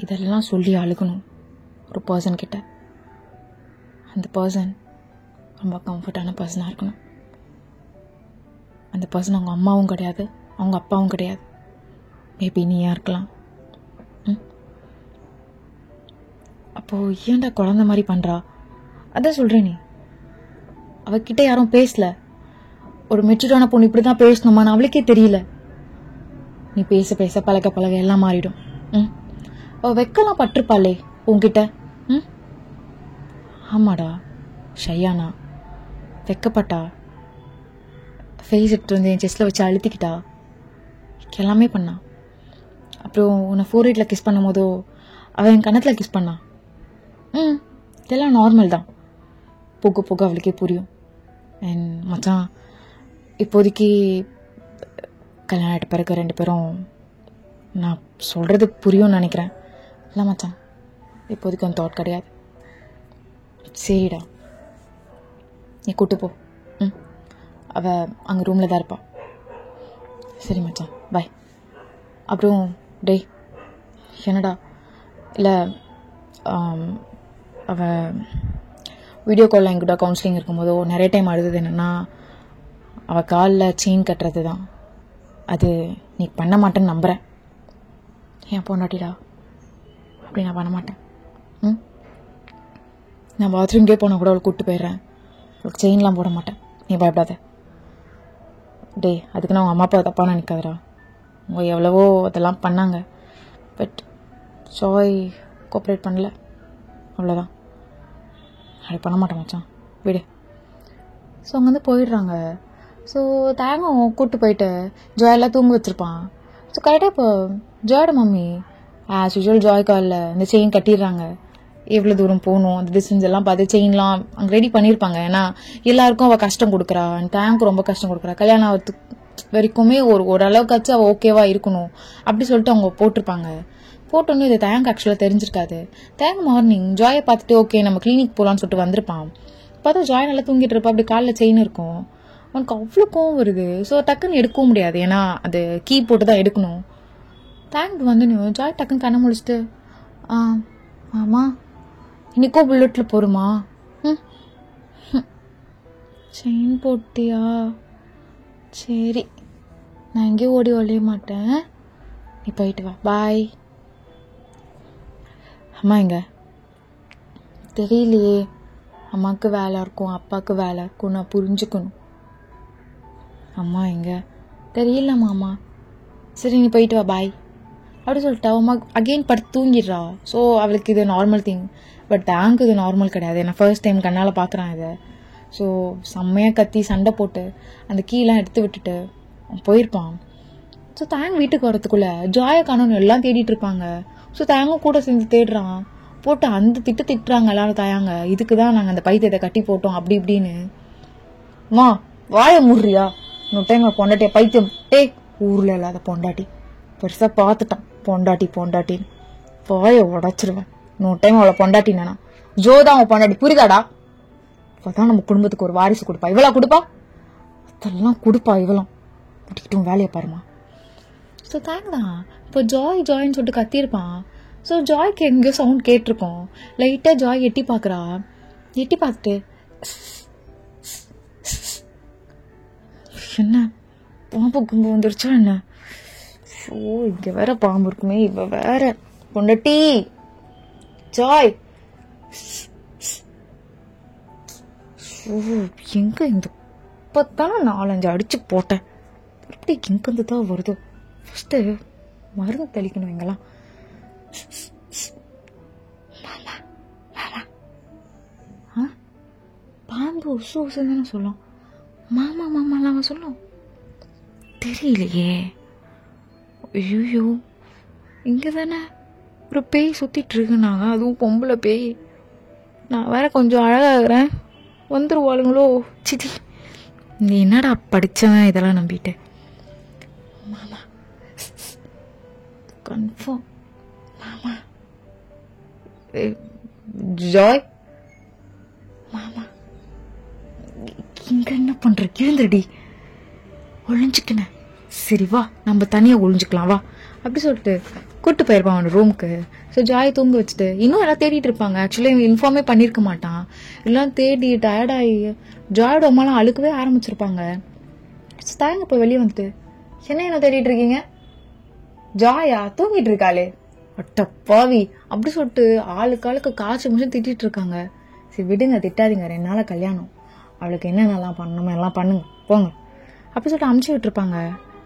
இதெல்லாம் சொல்லி அழுகணும் ஒரு பர்சன் கிட்ட. அந்த பர்சன் ரொம்ப கம்ஃபர்டான பர்சனாக இருக்கணும். அந்த பர்சன் அவங்க அம்மாவும் கிடையாது, அவங்க அப்பாவும் கிடையாது, மேபி நீயா இருக்கலாம். அப்போது ஏன்டா குழந்த மாதிரி பண்ணுறா? அதான் சொல்கிறேன், நீ அவகிட்ட யாரும் பேசல. ஒரு மெச்சூரான பொண்ணு இப்படி தான் பேசணுமான்னு அவளுக்கே தெரியல. நீ பேச பேச பழக பழக எல்லாம் மாறிடும். அவள் வெக்கலாம் பட்டிருப்பாளே உன்கிட்ட. ஆமாடா, ஷையானா வெக்கப்பட்டா, ஃபேஸ் எடுத்து வந்து என் செஸ்ட்டில் வச்சு அழுத்திக்கிட்டா, எல்லாமே பண்ணா. அப்புறம் உன்னை 4 கிஸ் பண்ணும் போதோ அவள் என் கணத்தில் கிஸ் பண்ணா. இதெல்லாம் நார்மல் தான், போக போக அவளுக்கே புரியும். அண்ட் மச்சான், இப்போதைக்கு கல்யாணம் ஆகிட்ட பிறகு 2 பேரும் நான் சொல்கிறது புரியும்னு நினைக்கிறேன். இல்லை மச்சான், இப்போதைக்கு அந்த தாட் கிடையாது. சரிடா, நீ கூட்டு போ. அவள் அங்கே ரூமில் தான் இருப்பாள். சரி மச்சான், பாய். அப்புறம் டேய், என்னடா? இல்லை, அவள் வீடியோ காலில் என்கிட்ட கவுன்சிலிங் இருக்கும்போதோ நிறைய டைம் அழுது என்னென்னா, அவள் காலில் செயின் கட்டுறது தான். அது நீ பண்ண மாட்டேன்னு நம்புகிறேன். ஏன் பொண்டாட்டிடா, அப்படி நான் பண்ண மாட்டேன். நான் பாத்ரூம்கே போனால் கூட அவளை கூப்பிட்டு போயிடுறேன். அவளுக்கு செயின்லாம் போட மாட்டேன், நீ பயப்படாத. டே, அதுக்கு நான் அவங்க அம்மா அப்பா தப்பாக நினைக்காதரா. அவங்க எவ்வளவோ அதெல்லாம் பண்ணாங்க, பட் ஜாய் கோஆப்ரேட் பண்ணல, அவ்வளோதான். அப்படி பண்ண மாட்டேன் மச்சான், விடு. ஸோ அங்கேருந்து போயிடுறாங்க. ஸோ தேங்கம் கூப்பிட்டு போயிட்டு ஜாயெல்லாம் தூங்க வச்சுருப்பான். ஸோ கரெக்டாக இப்போ ஜாயோட மம்மி ஆஸ் யூஷுவல் ஜாய் காலில் இந்த செயின் கட்டிடுறாங்க. எவ்வளோ தூரம் போகணும், அந்த டிஸ்டன்ஸ் எல்லாம் பார்த்து செயின்லாம் அங்கே ரெடி பண்ணியிருப்பாங்க. ஏன்னா எல்லாருக்கும் அவள் கஷ்டம் கொடுக்குறா, தேங்க்கு ரொம்ப கஷ்டம் கொடுக்குறா. கல்யாணம் ஆகிறதுக்கு வரைக்குமே ஓரளவுக்காச்சும் அவள் ஓகேவா இருக்கணும் அப்படி சொல்லிட்டு அவங்க போட்டிருப்பாங்க. போட்டோன்னு இது தேங்க் ஆக்சுவலாக தெரிஞ்சிருக்காது. தேங்க் மார்னிங் ஜாயை பார்த்துட்டு ஓகே நம்ம கிளினிக் போகலான்னு சொல்லிட்டு வந்திருப்பான். பார்த்தா ஜாய் நல்லா தூங்கிட்டு இருப்பா, அப்படி காலில் செயின் இருக்கும். அவனுக்கு அவ்வளோ கோவம் வருது. ஸோ டக்குன்னு எடுக்கவும் முடியாது, ஏன்னா அது கீ போட்டு தான் எடுக்கணும். தேங்க் வந்து ஜாய் டக்குன்னு கண்ணை முடிச்சுட்டு, ஆமா இன்னைக்கோ புல்லட்டில் போருமா? செயின் போட்டியா? சரி, நான் எங்கேயும் ஓடி ஒழிய மாட்டேன், நீ போயிட்டு வா, பாய். அம்மா எங்க? தெரியலையே, அம்மாவுக்கு வேலை இருக்கும், அப்பாவுக்கு வேலை இருக்கும், நான் புரிஞ்சுக்கணும். அம்மா எங்க? தெரியல மாமா. சரி நீ போயிட்டு வா, பாய் அப்படி சொல்லிட்டு அம்மா அகெயின் படுத்து தூங்கிடுறா. ஸோ அவளுக்கு இது நார்மல் திங், பட் தேங்க் இது நார்மல் கிடையாது. நான் ஃபர்ஸ்ட் டைம் கண்ணால் பார்க்குறேன் இதை. ஸோ செம்மையாக கத்தி சண்டை போட்டு அந்த கீலாம் எடுத்து விட்டுட்டு போயிருப்பான். ஸோ தேங்க் வீட்டுக்கு வரத்துக்குள்ளே ஜாயை காணணும் எல்லாம் தேடிட்டு இருப்பாங்க. ஸோ தேங்கும் கூட சேர்ந்து தேடுறான். போட்டு அந்த திட்டுறாங்க எல்லாரும் தாயாங்க, இதுக்கு தான் நாங்கள் அந்த பைத்தியத்தை கட்டி போட்டோம் அப்படி இப்படின்னு. மா வாய மூடுறியா? இன்னொரு டைம் பொண்டாட்டிய பைத்தியம், ஊரில் இல்லாத பொண்டாட்டி பெருசாக பார்த்துட்டான், பொண்டாட்டின்னு வாயை உடச்சிருவேன். இன்னொரு டைம் அவளை பொண்டாட்டினா ஜோதான் அவன் பொண்டாட்டி, புரியுதாடா? இப்போதான் நம்ம குடும்பத்துக்கு ஒரு வாரிசு கொடுப்பா, இவளா கொடுப்பா? அதெல்லாம் கொடுப்பா இவளும். முடிக்கிட்டும் வேலையை பாருமா. ஸோ தேங்க் தான் இப்போ ஜாயின்னு சொல்லிட்டு கத்தியிருப்பான். ஸோ ஜாய்க்கு எங்கேயோ சவுண்ட் கேட்டிருக்கோம். லைட்டாக ஜாய் எட்டி பார்க்குறா. எட்டி பார்த்துட்டு என்ன பாம்பு கும்பு வந்துருச்சா என்ன? ஸோ இங்கே வேற பாம்பு இருக்குமே, இவ வேற பொண்டாட்டி ஜாய். எங்க இந்த இப்போத்தானே 4-5 அடிச்சு போட்டேன், எப்படி எங்கிருந்து தான் வருதோ? ஃபர்ஸ்ட் மருந்து தெளிக்கணும் எங்கெல்லாம். பாம்பு உசு உசுன்னு தானே சொல்லும், மாமாலாம் சொல்லும், தெரியலையே. ஐயோ, இங்கே தானே ஒரு பேய் சுத்திட்டு இருக்குனாங்க, அதுவும் பொம்பளை பேய். நான் வேற கொஞ்சம் அழகாகிறேன், வந்துருவாளுங்களோ? சிதி நீ என்னடா படிச்சவன் இதெல்லாம் நம்பிட்டு? மாமா கன்ஃபார்ம். மாமா ஜாய், மாமா இங்க என்ன பண்ற? கேளுடி, ஒளிஞ்சுக்கின. சரி வா, நம்ம தனியா ஒளிஞ்சுக்கலாம் வா அப்படி சொல்லிட்டு கூட்டு போயிருப்பான் அவனோட ரூமுக்கு. ஸோ ஜாய் தூங்க வச்சுட்டு இன்னும் எல்லாம் தேடிட்டு இருப்பாங்க. ஆக்சுவலி இன்ஃபார்மே பண்ணியிருக்க மாட்டான். எல்லாம் தேடி டயர்டாகி ஜாயோட அம்மாலாம் அழுக்கவே ஆரம்பிச்சிருப்பாங்க. தாங்க போய் வெளியே வந்துட்டு, என்ன தேடிட்டு இருக்கீங்க? ஜாயா தூங்கிட்டு இருக்காளே, அட்டப்பாவி அப்படி சொல்லிட்டு ஆளுக்கு காய்ச்சி முடிச்சு திட்டிட்டு இருக்காங்க. சரி விடுங்க, திட்டாதீங்க, 2 நாள கல்யாணம், அவளுக்கு என்னென்னலாம் பண்ணணுமோ எல்லாம் பண்ணுங்க போங்க அப்படி சொல்லிட்டு அமுச்சு விட்டுருப்பாங்க.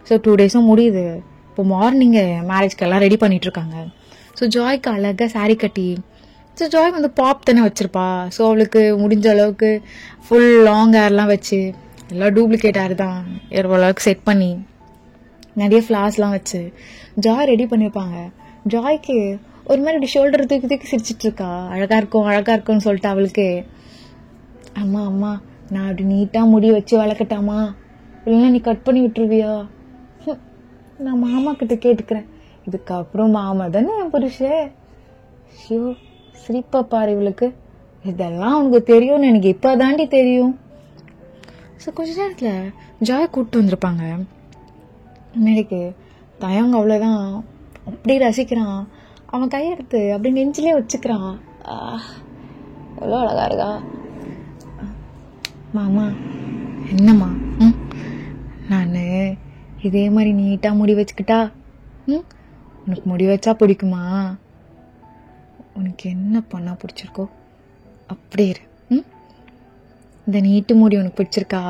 ஸோ 2 டேஸும் முடியுது. இப்போ மார்னிங் மேரேஜ்க்கு எல்லாம் ரெடி பண்ணிட்டு இருக்காங்க. ஸோ ஜாய்க்கு அழகாக சாரீ கட்டி, ஸோ ஜாய் வந்து பாப் தானே வச்சிருப்பா. ஸோ அவளுக்கு முடிஞ்ச அளவுக்கு ஃபுல் லாங் ஹேர்லாம் வச்சு, எல்லாம் டூப்ளிகேட் ஹேர் தான், அளவுக்கு செட் பண்ணி நிறைய ஃப்ளார்ஸ்லாம் வச்சு ஜாய் ரெடி பண்ணியிருப்பாங்க. ஜாய்க்கு ஒரு மாதிரி ஷோல்டர் தூக்கி தூக்கி சிரிச்சிட்டு இருக்கா. அழகா இருக்கும்னு சொல்லிட்டு அவளுக்கு, அம்மா அம்மா நான் அப்படி நீட்டாக முடி வச்சு வளர்க்கட்டாமா, இல்லைன்னா நீ கட் பண்ணி விட்டுருவியா? நான் மாமா கிட்ட கேட்டுக்கிறேன். இதுக்கப்புறம் மாமா தானே என் புருஷன். ஷோ சிரிப்பா பாரு இவளுக்கு, இதெல்லாம் உனக்கு தெரியும்னு எனக்கு இப்பதாண்டி தெரியும். ஸோ கொஞ்ச நேரத்தில் ஜாய் கூப்பிட்டு வந்திருப்பாங்க. இன்னைக்கு தயங்க அவ்வளோதான், அப்படி ரசிக்கிறான். அவன் கையெடுத்து அப்படி நெஞ்சிலே வச்சுக்கிறான். எவ்வளோ அழகா இருக்கா. மாமா என்னம்மா? நான் இதே மாதிரி நீட்டாக முடி வச்சுக்கிட்டா? உனக்கு முடி வச்சா பிடிக்குமா? உனக்கு என்ன பண்ணா பிடிச்சிருக்கோ அப்படியே இரு. இந்த நீட்டு முடி உனக்கு பிடிச்சிருக்கா?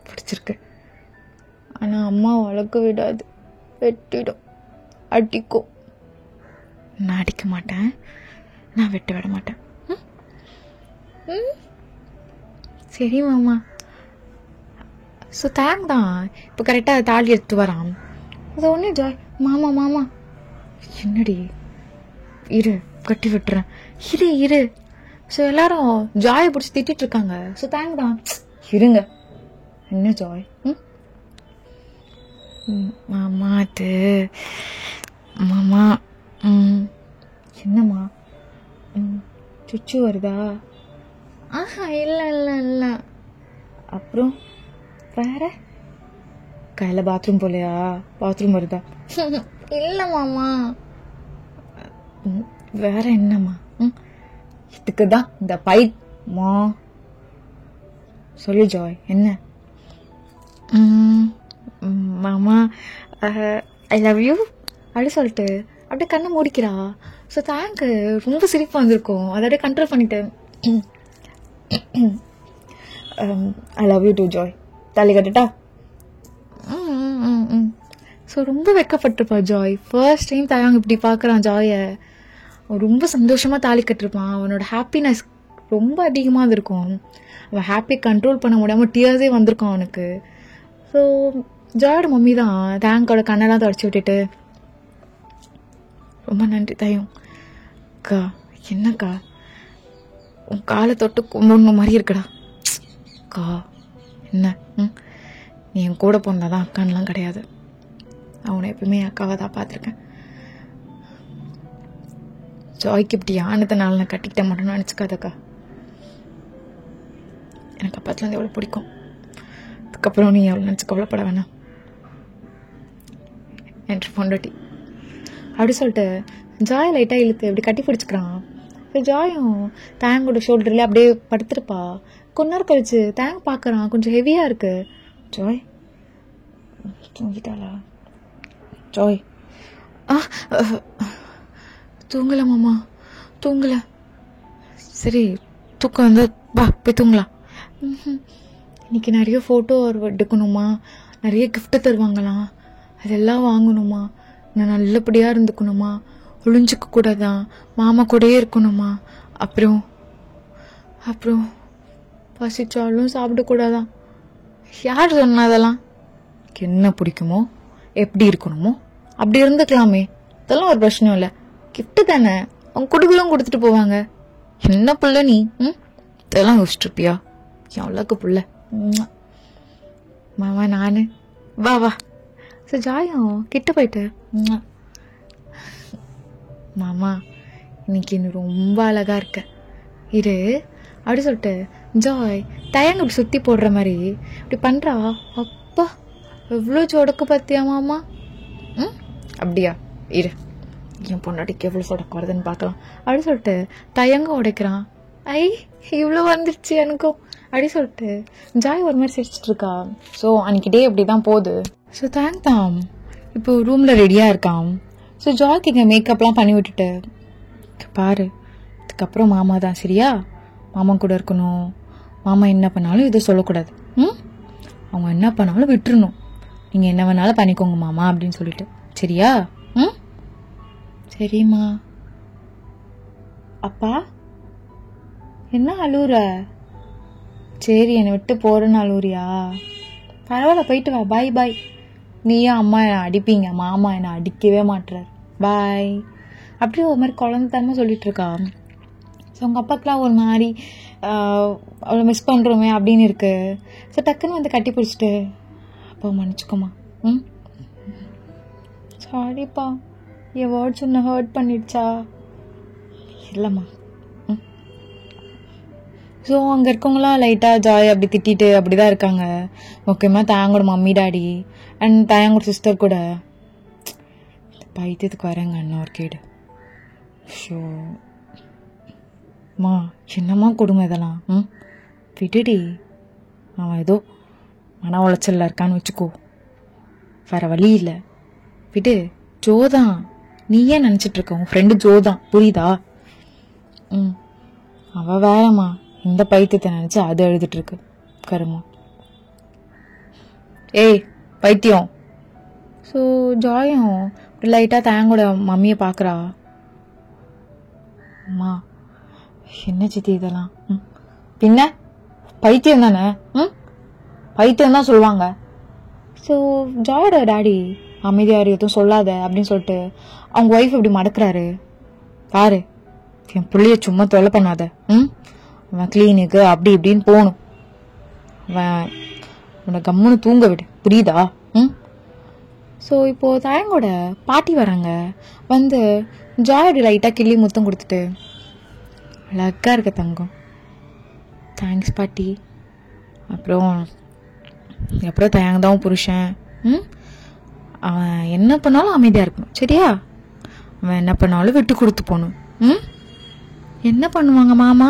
பிடிச்சிருக்கு. ஆனால் அம்மா வளர்க்க விடாது, வெட்டிடும், அடிக்கும். நான் அடிக்க மாட்டேன், நான் வெட்ட விட மாட்டேன். சரி மாமா. ஸோ தேங்க் தான். இப்போ கரெக்டாக தாலி எடுத்து வரான். அது ஒன்றே ஜாய், மாமா மாமா. என்னடி? இரு கட்டி விட்டுறேன், இரு. ஸோ எல்லாரும் ஜாயை பிடிச்சி திட்டிட்டு இருக்காங்க. ஸோ தேங்க் தான், இருங்க. என்ன ஜாய்? மாமா அது மாமா. என்னம்மா? சுச்சு வருதா? ஆஹா இல்லை. அப்புறம் வேற கையில் பாத்ரூம் போலையா? பாத்ரூம் வருதா? இல்லை மாமா. வேற என்னம்மா? இதுக்கு தான் இந்த பைட்மா. சொல்லு ஜாய், என்ன? மாமா ஐ லவ் யூ அப்படி சொல்லிட்டு அப்படியே கண்ணை மூடிக்கிறா. ஸோ தேங்க்கு ரொம்ப சிரிப்பு வந்திருக்கும், அதை அப்படியே கண்ட்ரோல் பண்ணிட்டு I love you too Joy, தாலி கட்டுட்டா? ஸோ ரொம்ப வெக்கப்பட்டிருப்பா ஜாய். ஃபர்ஸ்ட் டைம் தயாங்க இப்படி பார்க்குறான் ஜாயை. ரொம்ப சந்தோஷமாக தாலி கட்டிருப்பான். அவனோட ஹாப்பினஸ் ரொம்ப அதிகமாக இருக்கும். அவன் ஹாப்பி கண்ட்ரோல் பண்ண முடியாமல் டியர்ஸே வந்திருக்கான் அவனுக்கு. ஸோ ஜாயோட மம்மி தான் தேங்கோட கண்ணெல்லாம் தொடச்சி விட்டுட்டு, ரொம்ப நன்றி தயம். அக்கா என்னக்கா, உன் காலை தொட்டு கும்பிடணும் மாதிரி இருக்குடா. அக்கா என்ன, நீ என் கூட பிறந்தாதான் அக்கான்லாம் கிடையாது. அவனை எப்பவுமே அக்காவை தான் பார்த்துருக்கேன். ஜாய்க்கு இப்படி ஆனதுனால நான் கட்டிக்கிட்ட மாட்டேன்னு நினச்சிக்காதக்கா. எனக்கு அப்பத்துலேருந்து எவ்வளோ பிடிக்கும். அதுக்கப்புறம் நீ எவ்வளோ நினச்சி கவலைப்பட வேணாம் என்று பொண்டாட்டி அப்படி சொல்லிட்டு ஜாய் லைட்டாக இழுத்து அப்படி கட்டி பிடிச்சிக்கிறான். ஜாயும் தேங்கோட ஷோல்டர்லேயே அப்படியே படுத்துருப்பா. கொஞ்ச நேரம் கழிச்சு தேங்க பார்க்குறான், கொஞ்சம் ஹெவியாக இருக்கு. ஜாய் தூங்கிட்டாளா? ஜாய் தூங்கலை மாமா, தூங்கலை. சரி தூக்கம் வந்து வா போய் தூங்கலாம். இன்னைக்கு நிறைய ஃபோட்டோ எடுக்கணுமா, நிறைய கிஃப்ட்டு தருவாங்களாம், அதெல்லாம் வாங்கணுமா, நான் நல்லபடியாக இருந்துக்கணுமா, ஒளிஞ்சிக்க கூடாதான், மாமா கூடயே இருக்கணுமா, அப்புறம் அப்புறம் பசிச்சாலும் சாப்பிடக்கூடாதான். யார் சொன்னா அதெல்லாம்? என்ன பிடிக்குமோ எப்படி இருக்கணுமோ அப்படி இருந்துக்கலாமே, இதெல்லாம் ஒரு பிரச்சனையும் இல்லை. கிஃப்ட்டு தானே, அவங்க கொடுக்கலாம் கொடுத்துட்டு போவாங்க. என்ன பிள்ளை நீ? இதெல்லாம் யோசிச்சுருப்பியா? எவ்வளோக்கு புள்ள. மாமா நானு வா வா. ஸோ ஜாயும் கிட்ட போயிட்டு மாமா இன்னைக்கு நீ ரொம்ப அழகா இருக்க இரு அப்படி சொல்லிட்டு ஜாய் தயங்க இப்படி சுற்றி போடுற மாதிரி இப்படி பண்ணுறா. அப்பா எவ்வளோ சொடக்கு பார்த்தியா மாமா? அப்படியா இரு என் பொண்டாட்டிக்கு எவ்வளோ சொடக்கு வருதுன்னு பார்க்கலாம் அப்படி சொல்லிட்டு தயங்க உடைக்கிறான். ஐ இவ்வளோ வந்துருச்சு எனக்கும் அப்படி சொல்லிட்டு ஜாய் ஒரு மாதிரி சிரிச்சிட்டு இருக்கா. ஸோ அன்னைக்கு டே அப்படி தான் போகுது. ஸோ தான் இப்போ ரூமில் ரெடியாக இருக்கான். ஸோ ஜாய்க்கு இங்கே மேக்கப்லாம் பண்ணி விட்டுட்டு பாரு இதுக்கப்புறம் மாமா தான் சரியா, மாமா கூட இருக்கணும், மாமா என்ன பண்ணாலும் இதை சொல்லக்கூடாது, அவங்க என்ன பண்ணாலும் விட்டுருணும், நீங்கள் என்ன வேணாலும் பண்ணிக்கோங்க மாமா அப்படின்னு சொல்லிட்டு சரியா? சரிம்மா. அப்பா என்ன அழுவுற? சரி என்னை விட்டு போறேன்னு அழுவுறியா? பரவாயில்ல போயிட்டு வா, பாய் பாய். நீயும் அம்மா என்னை அடிப்பீங்க, மாமா என்னை அடிக்கவே மாட்டுறாரு, பாய் அப்படியே ஒரு மாதிரி குழந்தைத்தனமா சொல்லிட்டு இருக்கா. ஸோ உங்கள் அப்பாக்கெலாம் ஒரு மாதிரி அவ்வளோ மிஸ் பண்ணுறோமே அப்படின்னு இருக்கு. ஸோ டக்குன்னு வந்து கட்டி பிடிச்சிட்டு அப்பா மன்னிச்சுக்கோமா, சாரிப்பா என் வேர்ட்ஸ் ஒன்று ஹர்ட் பண்ணிடுச்சா? இல்லைம்மா. ஸோ அங்கே இருக்கவங்களாம் லைட்டாக ஜாய் அப்படி திட்டிட்டு அப்படி தான் இருக்காங்க. முக்கியமாக தாயங்கோட மம்மி டாடி அண்ட் தாயங்கோட சிஸ்டர் கூட பைத்தியத்துக்கு வரேங்க அண்ணா ஒரு கேடு. ஷோ மா என்னம்மா கொடுமை இதெல்லாம், விட்டுடி, அவன் ஏதோ மன உளைச்சலில் இருக்கான்னு வச்சுக்கோ, வேற வழி இல்லை, விடு. ஜோதான் நீ ஏன் நினச்சிட்டு இருக்க, உன் ஃப்ரெண்டு ஜோதான் புரியுதா? அவள் வேறம்மா இந்த பைத்தியத்தை நினச்சி அது எழுதிட்டு இருக்கு கருமா. ஏய் பைத்தியம். ஸோ ஜாயும் லைட்டாக தேங்கோட மம்மியை பார்க்குறா. அம்மா என்ன சித்தி இதெல்லாம், பின்ன பைத்தியம் தானே, பைத்தியம் தான் சொல்லுவாங்க. ஸோ ஜாயோட டாடி அமைதியார் எதுவும் சொல்லாத அப்படின்னு சொல்லிட்டு அவங்க ஒய்ஃப் இப்படி மடக்கிறாரு. பாரு என் பிள்ளைய சும்மா தொலை பண்ணாத, அவன் கிளீனுக்கு அப்படி இப்படின்னு போகணும், அவன் உன்னை கம்முன்னு தூங்க விடு புரியுதா? ஸோ இப்போது தயங்கோட பாட்டி வராங்க. வந்து ஜாயோட லைட்டாக கிள்ளி முத்தம் கொடுத்துட்டு அழகாக இருக்க தங்கம், தேங்க்ஸ் பாட்டி. அப்புறம் தயங்கதான் புருஷன், அவன் என்ன பண்ணாலும் அமைதியாக இருக்கணும் சரியா, அவன் என்ன பண்ணாலும் விட்டு கொடுத்து போகணும். என்ன பண்ணுவாங்க மாமா?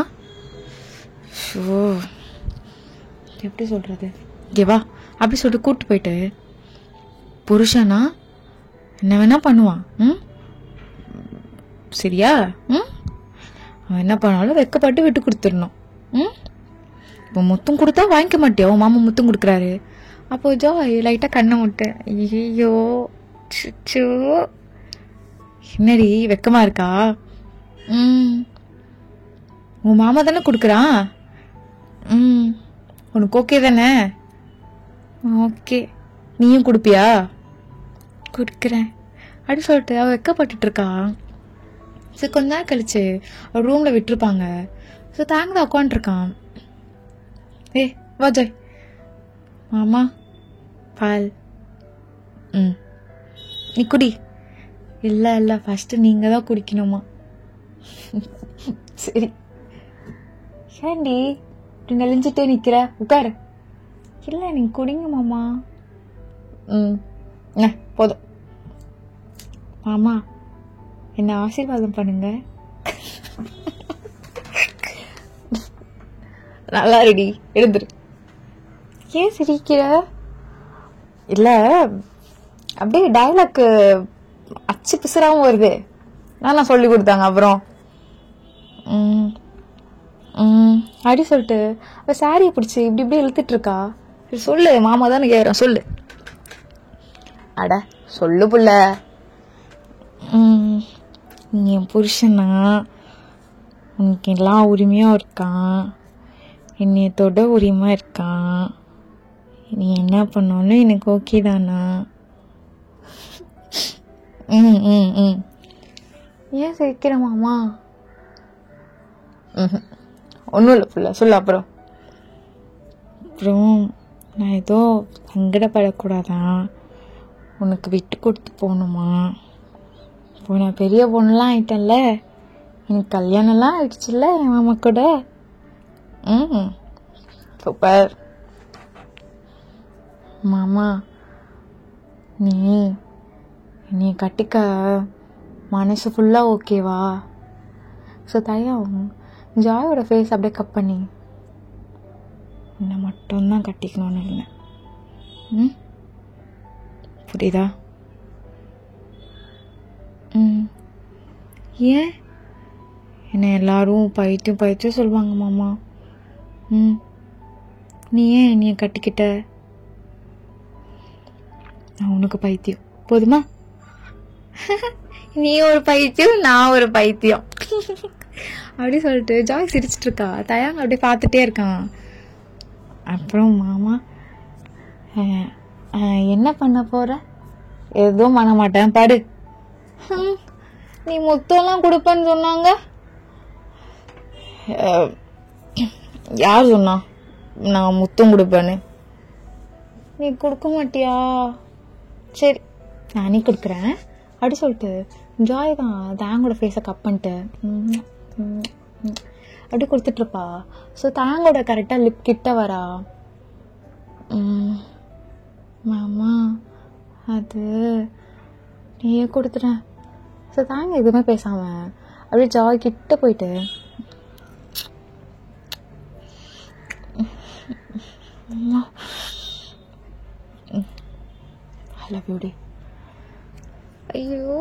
ஷோ எப்படி சொல்கிறது, ஓகேவா அப்படி சொல்லிட்டு கூப்பிட்டு போயிட்டு புருஷனா என்ன வேணா பண்ணுவான் சரியா, அவன் என்ன பண்ணாலும் வெக்கப்பட்டு விட்டு கொடுத்துடணும். இப்போ முத்தம் கொடுத்தா வாங்கிக்க மாட்டியா, உன் மாமா முத்தம் கொடுக்குறாரு. அப்போ ஜாய் லைட்டாக கண்ணை முட்டேன், ஐயோ சுச்சோ என்னடி வெக்கமா இருக்கா? உன் மாமா தானே கொடுக்குறான், உனக்கு ஓகே தானே? ஓகே நீயும் கொடுப்பியா? கொடுக்குறேன் அப்படி சொல்லிட்டு அவள் வெக்கப்பட்டு இருக்கா. ஸோ கொஞ்ச நேரம் கழிச்சு ரூமில் விட்டுருப்பாங்க. ஸோ தாங்கதான் உட்காந்துருக்கான். வா ஜாய், மாமா பால் நீ குடி. இல்லை ஃபஸ்ட்டு நீங்கள் தான் குடிக்கணுமா? சரி ஏண்டி இப்படி நெளிஞ்சிட்டே நிற்கிற, உட்காரு. இல்லை நீங்கள் குடிங்க மாமா. போதும் மாமா என்ன ஆசீர்வாதம் பண்ணுங்க. நல்லா ரெடி எழுந்துரு. ஏன் சிரிக்கிற? இல்லை அப்படியே டயலாக்கு அச்சு பிசுறாவும் வருது, நான் சொல்லி கொடுத்தாங்க. அப்புறம் அப்படி சொல்லிட்டு அவள் சாரியை பிடிச்சி இப்படி இப்படி இழுத்துட்டு இருக்கா. சொல்லு மாமா தானே கேட்குறேன், சொல்லு. அட சொல்லு புள்ள. நீ என் புருஷனா, உனக்கு எல்லா உரிமையும் இருக்கான், என்னைய தொட உரிமை இருக்கான், நீ என்ன பண்ணாலும் எனக்கு ஓகே தானா? ஏன் சிரிக்கிற மாமா? ஒன்றும் இல்லை புள்ள சொல்லு. அப்புறம் அப்புறம் நான் ஏதோ சங்கடப்படக்கூடாதான், உனக்கு விட்டு கொடுத்து போகணுமா. இப்போ நான் பெரிய பொண்ணுலாம் ஆயிட்டேன்ல, எனக்கு கல்யாணம்லாம் ஆயிடுச்சுல்ல என் மாமா கூட. சூப்பர். மாமா, நீ என்னைய கட்டிக்க மனசு ஃபுல்லாக ஓகேவா? ஸோ தயம் ஜாயோட ஃபேஸ் அப்படியே கட் பண்ணி என்னை மட்டும்தான் கட்டிக்கணும்னு இல்லை. புரியுதா? ஏன் என்னை எல்லாரும் பைத்தியம் சொல்லுவாங்க மாமா. நீ ஏன் என்னைய கட்டிக்கிட்ட? நான் உனக்கு பைத்தியம் போதுமா? நீ ஒரு பைத்தியம், நான் ஒரு பைத்தியம் அப்படி சொல்லிட்டு ஜாய் சிரிச்சிட்டு இருக்கா. தயாங்க அப்படியே பார்த்துட்டே இருக்கான். அப்புறம் மாமா, என்ன பண்ண போற? எதுவும் பண்ண மாட்டேன், படு. நீ முத்தம்லாம் கொடுப்பேன்னு சொன்னாங்க. யார் சொன்னா நான் முத்தம் கொடுப்பேன்னு? நீ கொடுக்க மாட்டியா? சரி, நானே கொடுக்குறேன் அப்படி சொல்லிட்டு ஜாய் தான் தேங்கோட ஃபேஸை கட் பண்ணிட்டு அப்படி கொடுத்துட்ருப்பா. ஸோ தேங்கோட கரெக்டாக லிப் கிட்ட வரா. மாமா, அது நீயே கொடுத்துட்டேன். ஸோ தேங்க எதுவுமே பேசாம அப்படியே ஜாய் கிட்ட போயிட்டு ஐ லவ் யூ டி. ஐயோ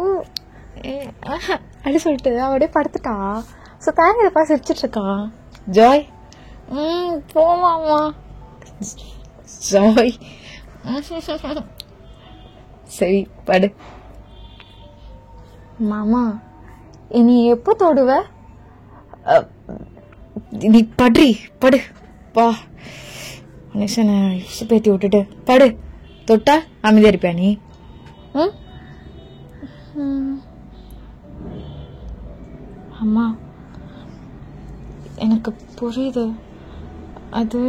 அப்படி சொல்லிட்டு அப்படியே படுத்துட்டா. ஸோ தேங்க எப்பா சிரிச்சிட்டு இருக்கான். ஜாய், போமாமா. ஜாய், சரி படு. மாமா, இனி எப்போ தொடுவ? நீ படு படு பா. மனுஷனை பேத்தி விட்டுட்டு படு. தொட்டா அமைதியா இருப்பியா நீ? அம்மா, எனக்கு புரியுது. அது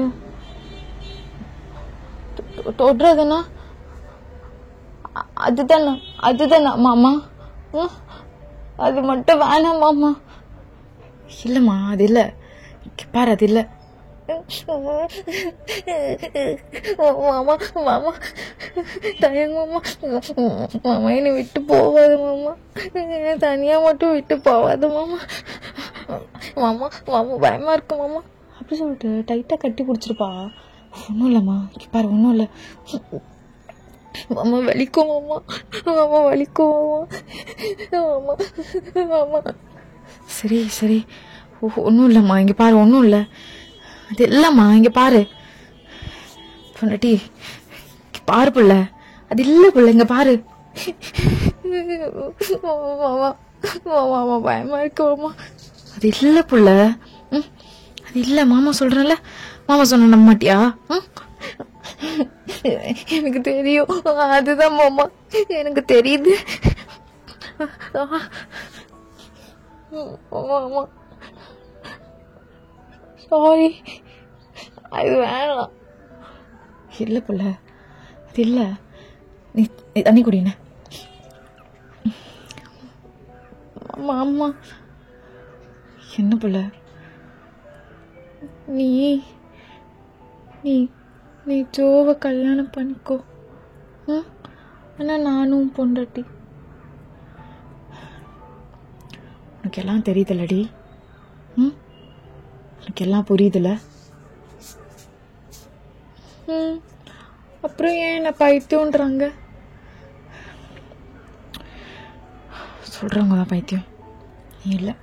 தொடுறதுன்னா அதுதானே மாமா. அது மட்டும் வேணாம் மாமா. இல்லம்மா, அது இல்ல, பாரு, அது இல்ல மாமா. மாமா தயங்க மாமா. மாமா என்னை விட்டு போவாது மாமா. தனியா மட்டும் விட்டு போவாது மாமா. மாமா மாமா பயமா இருக்கு மாமா அப்படி சொல்லிட்டு டைட்டா கட்டி பிடிச்சிருப்பா. ஒன்றும் இல்லம்மா, பாரு, ஒன்றும் இல்லை மாமா. வலிக்கும் மாமா. மாமா வலிக்கும் மாமா. மாமா சரி சரி, ஒன்றும் இல்லைம்மா, இங்கே பாரு, ஒன்றும் இல்லை. அது இல்லைம்மா, இங்கே பாரு பொண்டாட்டி, பாரு புள்ள, அது இல்லை புள்ள, இங்கே பாரு. மாமா மாமா பயமா இருக்கு மாமா. அது இல்லை புள்ள, அது இல்லை மாமா சொல்கிறேன்ல. மாமா சொன்ன நம்ப மாட்டியா? எனக்கு தெரியும், அதுதான் மாமா, எனக்கு தெரியுது மாமா. சாரி, அது வேணாம். இல்லை புள்ள, அது இல்லை. நீ தண்ணி குடின மாமா. என்ன புள்ள, நீ நீ நீ ஜோவை கல்யாணம் பண்ணிக்கோ. ஆனா நானும் பொண்டாட்டி. உனக்கு எல்லாம் தெரியுதுல்லடி, உனக்கு எல்லாம் புரியுதுல. அப்புறம் ஏன் என்ன பைத்தியம்ன்றாங்க? சொல்றவங்க தான் பைத்தியம், நீ இல்லை.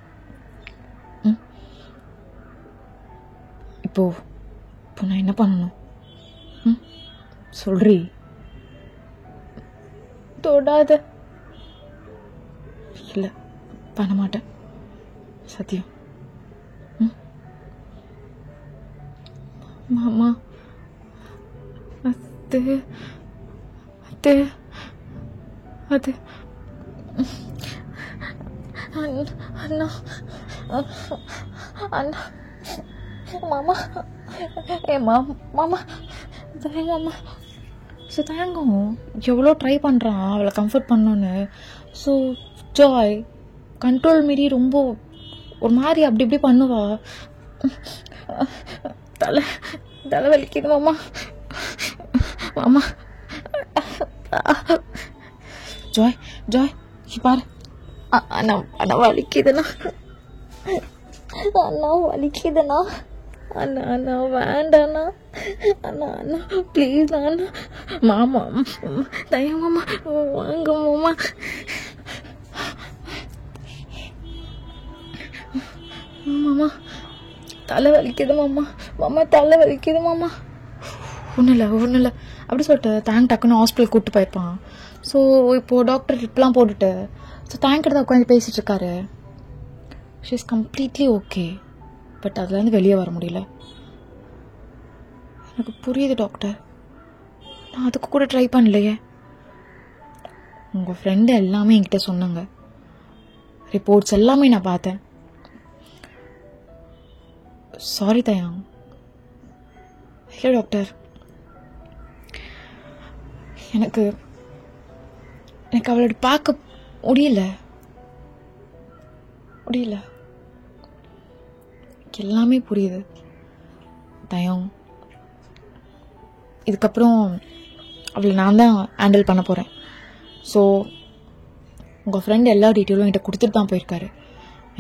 இப்போ நான் என்ன பண்ணணும் சொல்றீ? தொடாத. இல்ல, பண்ண மாட்டேன், சத்தியம். மாமா, அது அது அது அண்ணா அண்ணா மாமா மாமா மாமா. ஸோ தயங்கம் எவ்வளோ ட்ரை பண்ணுறான் அவளை கம்ஃபர்ட் பண்ணோன்னு. ஸோ ஜாய் கண்ட்ரோல் மீறி ரொம்ப ஒரு மாதிரி அப்படி இப்படி பண்ணுவா. தலை வலிக்குது மாமா மாமா. ஜாய் ஜாய் பாரு அண்ணா வலிக்குதுண்ணா அண்ணா வலிக்குதுண்ணா அண்ணா அண்ணா வேண்டாண்ணா அண்ணா அண்ணா ப்ளீஸ் அண்ணா. மாமா தயம் மாமா வாங்க மாமா. மாமா தலை வலிக்குது மாமா மாமா தலை வலிக்குது மாமா. ஒன்றும் இல்லை அப்படி சொல்லிட்டு தேங்க் டக்குன்னு ஹாஸ்பிட்டல் கூப்பிட்டு போயிருப்பான். ஸோ இப்போது டாக்டர் ட்ரிப்லாம் போட்டுட்டு ஸோ தேங்க் எடுத்து உட்காந்து பேசிகிட்டு இருக்காரு. She is completely okay. But அதுலேருந்து வெளியே வர முடியல. எனக்கு புரியுது டாக்டர், நான் அதுக்கு கூட ட்ரை பண்ணலையே. உங்கள் ஃப்ரெண்டு எல்லாமே என்கிட்ட சொன்னாங்க, ரிப்போர்ட்ஸ் எல்லாமே நான் பார்த்தேன். சாரி தயாங். இல்லை டாக்டர், எனக்கு அவளோட பார்க்க முடியல. எல்லாமே புரியுது தயம். இதுக்கப்புறம் அவளை நான் தான் ஹேண்டில் பண்ண போகிறேன். ஸோ உங்கள் ஃப்ரெண்ட் எல்லா டீட்டெயிலும் என்கிட்ட கொடுத்துட்டு தான் போயிருக்காரு.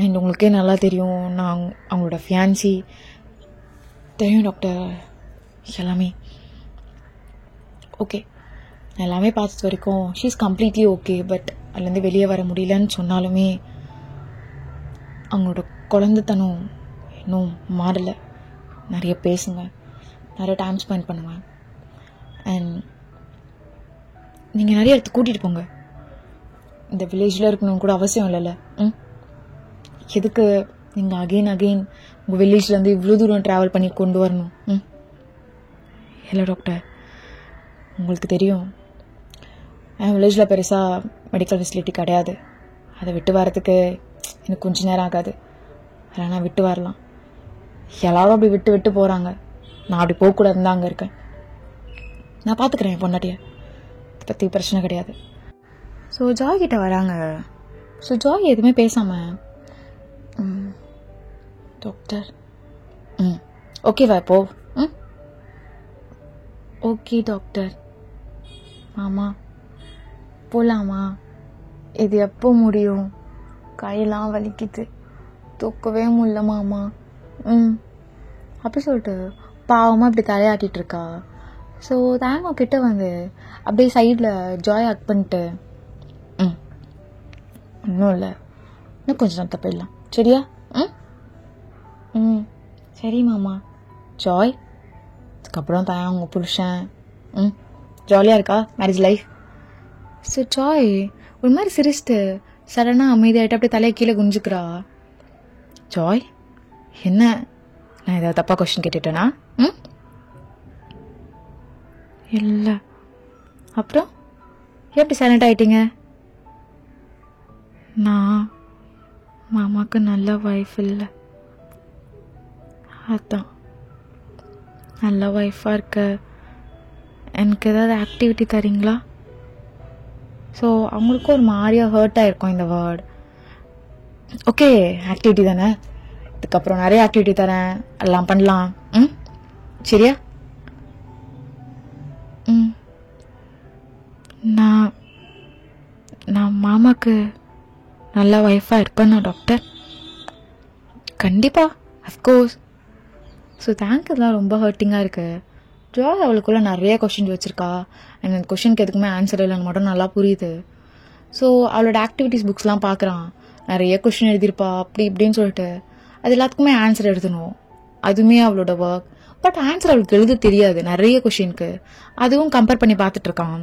அண்ட் உங்களுக்கே நல்லா தெரியும், நான் அவங்களோட ஃபியான்சி. தெரியும் டாக்டர் எல்லாமே. ஓகே, நான் எல்லாமே பார்த்துட்டு வரைக்கும் she is completely okay. But அதுலேருந்து வெளியே வர முடியலன்னு சொன்னாலுமே அவங்களோட குழந்தைத்தனம் இன்னும் மாறலை. நிறைய பேசுங்க, நிறைய டைம் ஸ்பெண்ட் பண்ணுவேன். அண்ட் நீங்கள் நிறைய இடத்துக்கு கூட்டிகிட்டு போங்க. இந்த வில்லேஜில் இருக்கணும்னு கூட அவசியம் இல்லைல்ல. எதுக்கு நீங்கள் அகெயின் உங்கள் வில்லேஜ்லேருந்து இவ்வளோ தூரம் ட்ராவல் பண்ணி கொண்டு வரணும்? இல்லை டாக்டர், உங்களுக்கு தெரியும் என் வில்லேஜில் பெருசாக மெடிக்கல் ஃபெசிலிட்டி கிடையாது. அதை விட்டு வரத்துக்கு எனக்கு கொஞ்சம் நேரம் ஆகாது. அதனால் நான் விட்டு வரலாம். எல்லாரும் அப்படி விட்டு போகிறாங்க. நான் அப்படி போகக்கூடாதுன்னு தான் அங்கே இருக்கேன். நான் பார்த்துக்கிறேன் என் பொண்டாட்டியை, இதை பற்றி பிரச்சனை கிடையாது. ஸோ ஜாய் கிட்ட வராங்க. ஸோ ஜாய் எதுவுமே பேசாமல், டாக்டர் ஓகேவா இப்போ? Okay doctor. மாமா போகலாமா? இது எப்போ முடியும்? கையெல்லாம் வலிக்குது, தூக்கவே முடியல மாமா. அப்படி சொல்லிட்டு பாவமாக இப்படி தலையாட்டிட்டு இருக்கா. ஸோ தேங்காய் கிட்ட வந்து அப்படியே சைடில் ஜாய் ஹக் பண்ணிட்டு, ஒன்றும் இல்லை, இன்னும் கொஞ்சம் நேரத்தை போயிடலாம் சரியா? சரி மாமா. ஜாய், அதுக்கப்புறம் தான் அவங்க புருஷன் ஜாலியாக இருக்கா மேரேஜ் லைஃப்? ஸோ ஜாய் ஒரு மாதிரி சிரிச்சிட்டு சடனாக அமைதியாகிட்டு அப்படியே தலையை கீழே குஞ்சுக்கிறா. ஜாய் என்ன, நான் ஏதாவது தப்பாக கொஸ்டின் கேட்டுட்டேனா? இல்லை. அப்புறம் எப்படி சைலண்ட் ஆகிட்டீங்க? நான் மாமாவுக்கு நல்ல வைஃப் இல்லை, அதான். நல்ல ஒய்ஃபாக இருக்க எனக்கு ஏதாவது ஆக்டிவிட்டி தரீங்களா? ஸோ அவங்களுக்கும் ஒரு மாதிரியாக ஹர்ட் ஆகிருக்கும் இந்த வேர்ட். ஓகே, ஆக்டிவிட்டி தானே, இதுக்கப்புறம் நிறைய ஆக்டிவிட்டி தரேன், எல்லாம் பண்ணலாம். சரியா? நான் மாமாவுக்கு நல்ல ஒய்ஃபாக இருப்பேன்னா டாக்டர்? கண்டிப்பாக, அஃப்கோர்ஸ். ஸோ தேங்க் இதெல்லாம் ரொம்ப ஹர்ட்டிங்காக இருக்குது. ஜாய் அவளுக்குள்ள நிறைய கொஷின்ஸ் வச்சுருக்கா. அண்ட் அந்த கொஷினுக்கு எதுக்குமே ஆன்சர் இல்லைன்னு மட்டும் நல்லா புரியுது. ஸோ அவளோட ஆக்டிவிட்டிஸ் புக்ஸ்லாம் பார்க்குறான். நிறைய கொஷின் எழுதியிருப்பா அப்படி இப்படின்னு சொல்லிட்டு. அது எல்லாத்துக்குமே ஆன்சர் எழுதணும், அதுவுமே அவளோட ஒர்க். பட் ஆன்சர் அவளுக்கு எழுத தெரியாது நிறைய கொஷினுக்கு. அதுவும் கம்பேர் பண்ணி பார்த்துட்ருக்கான்.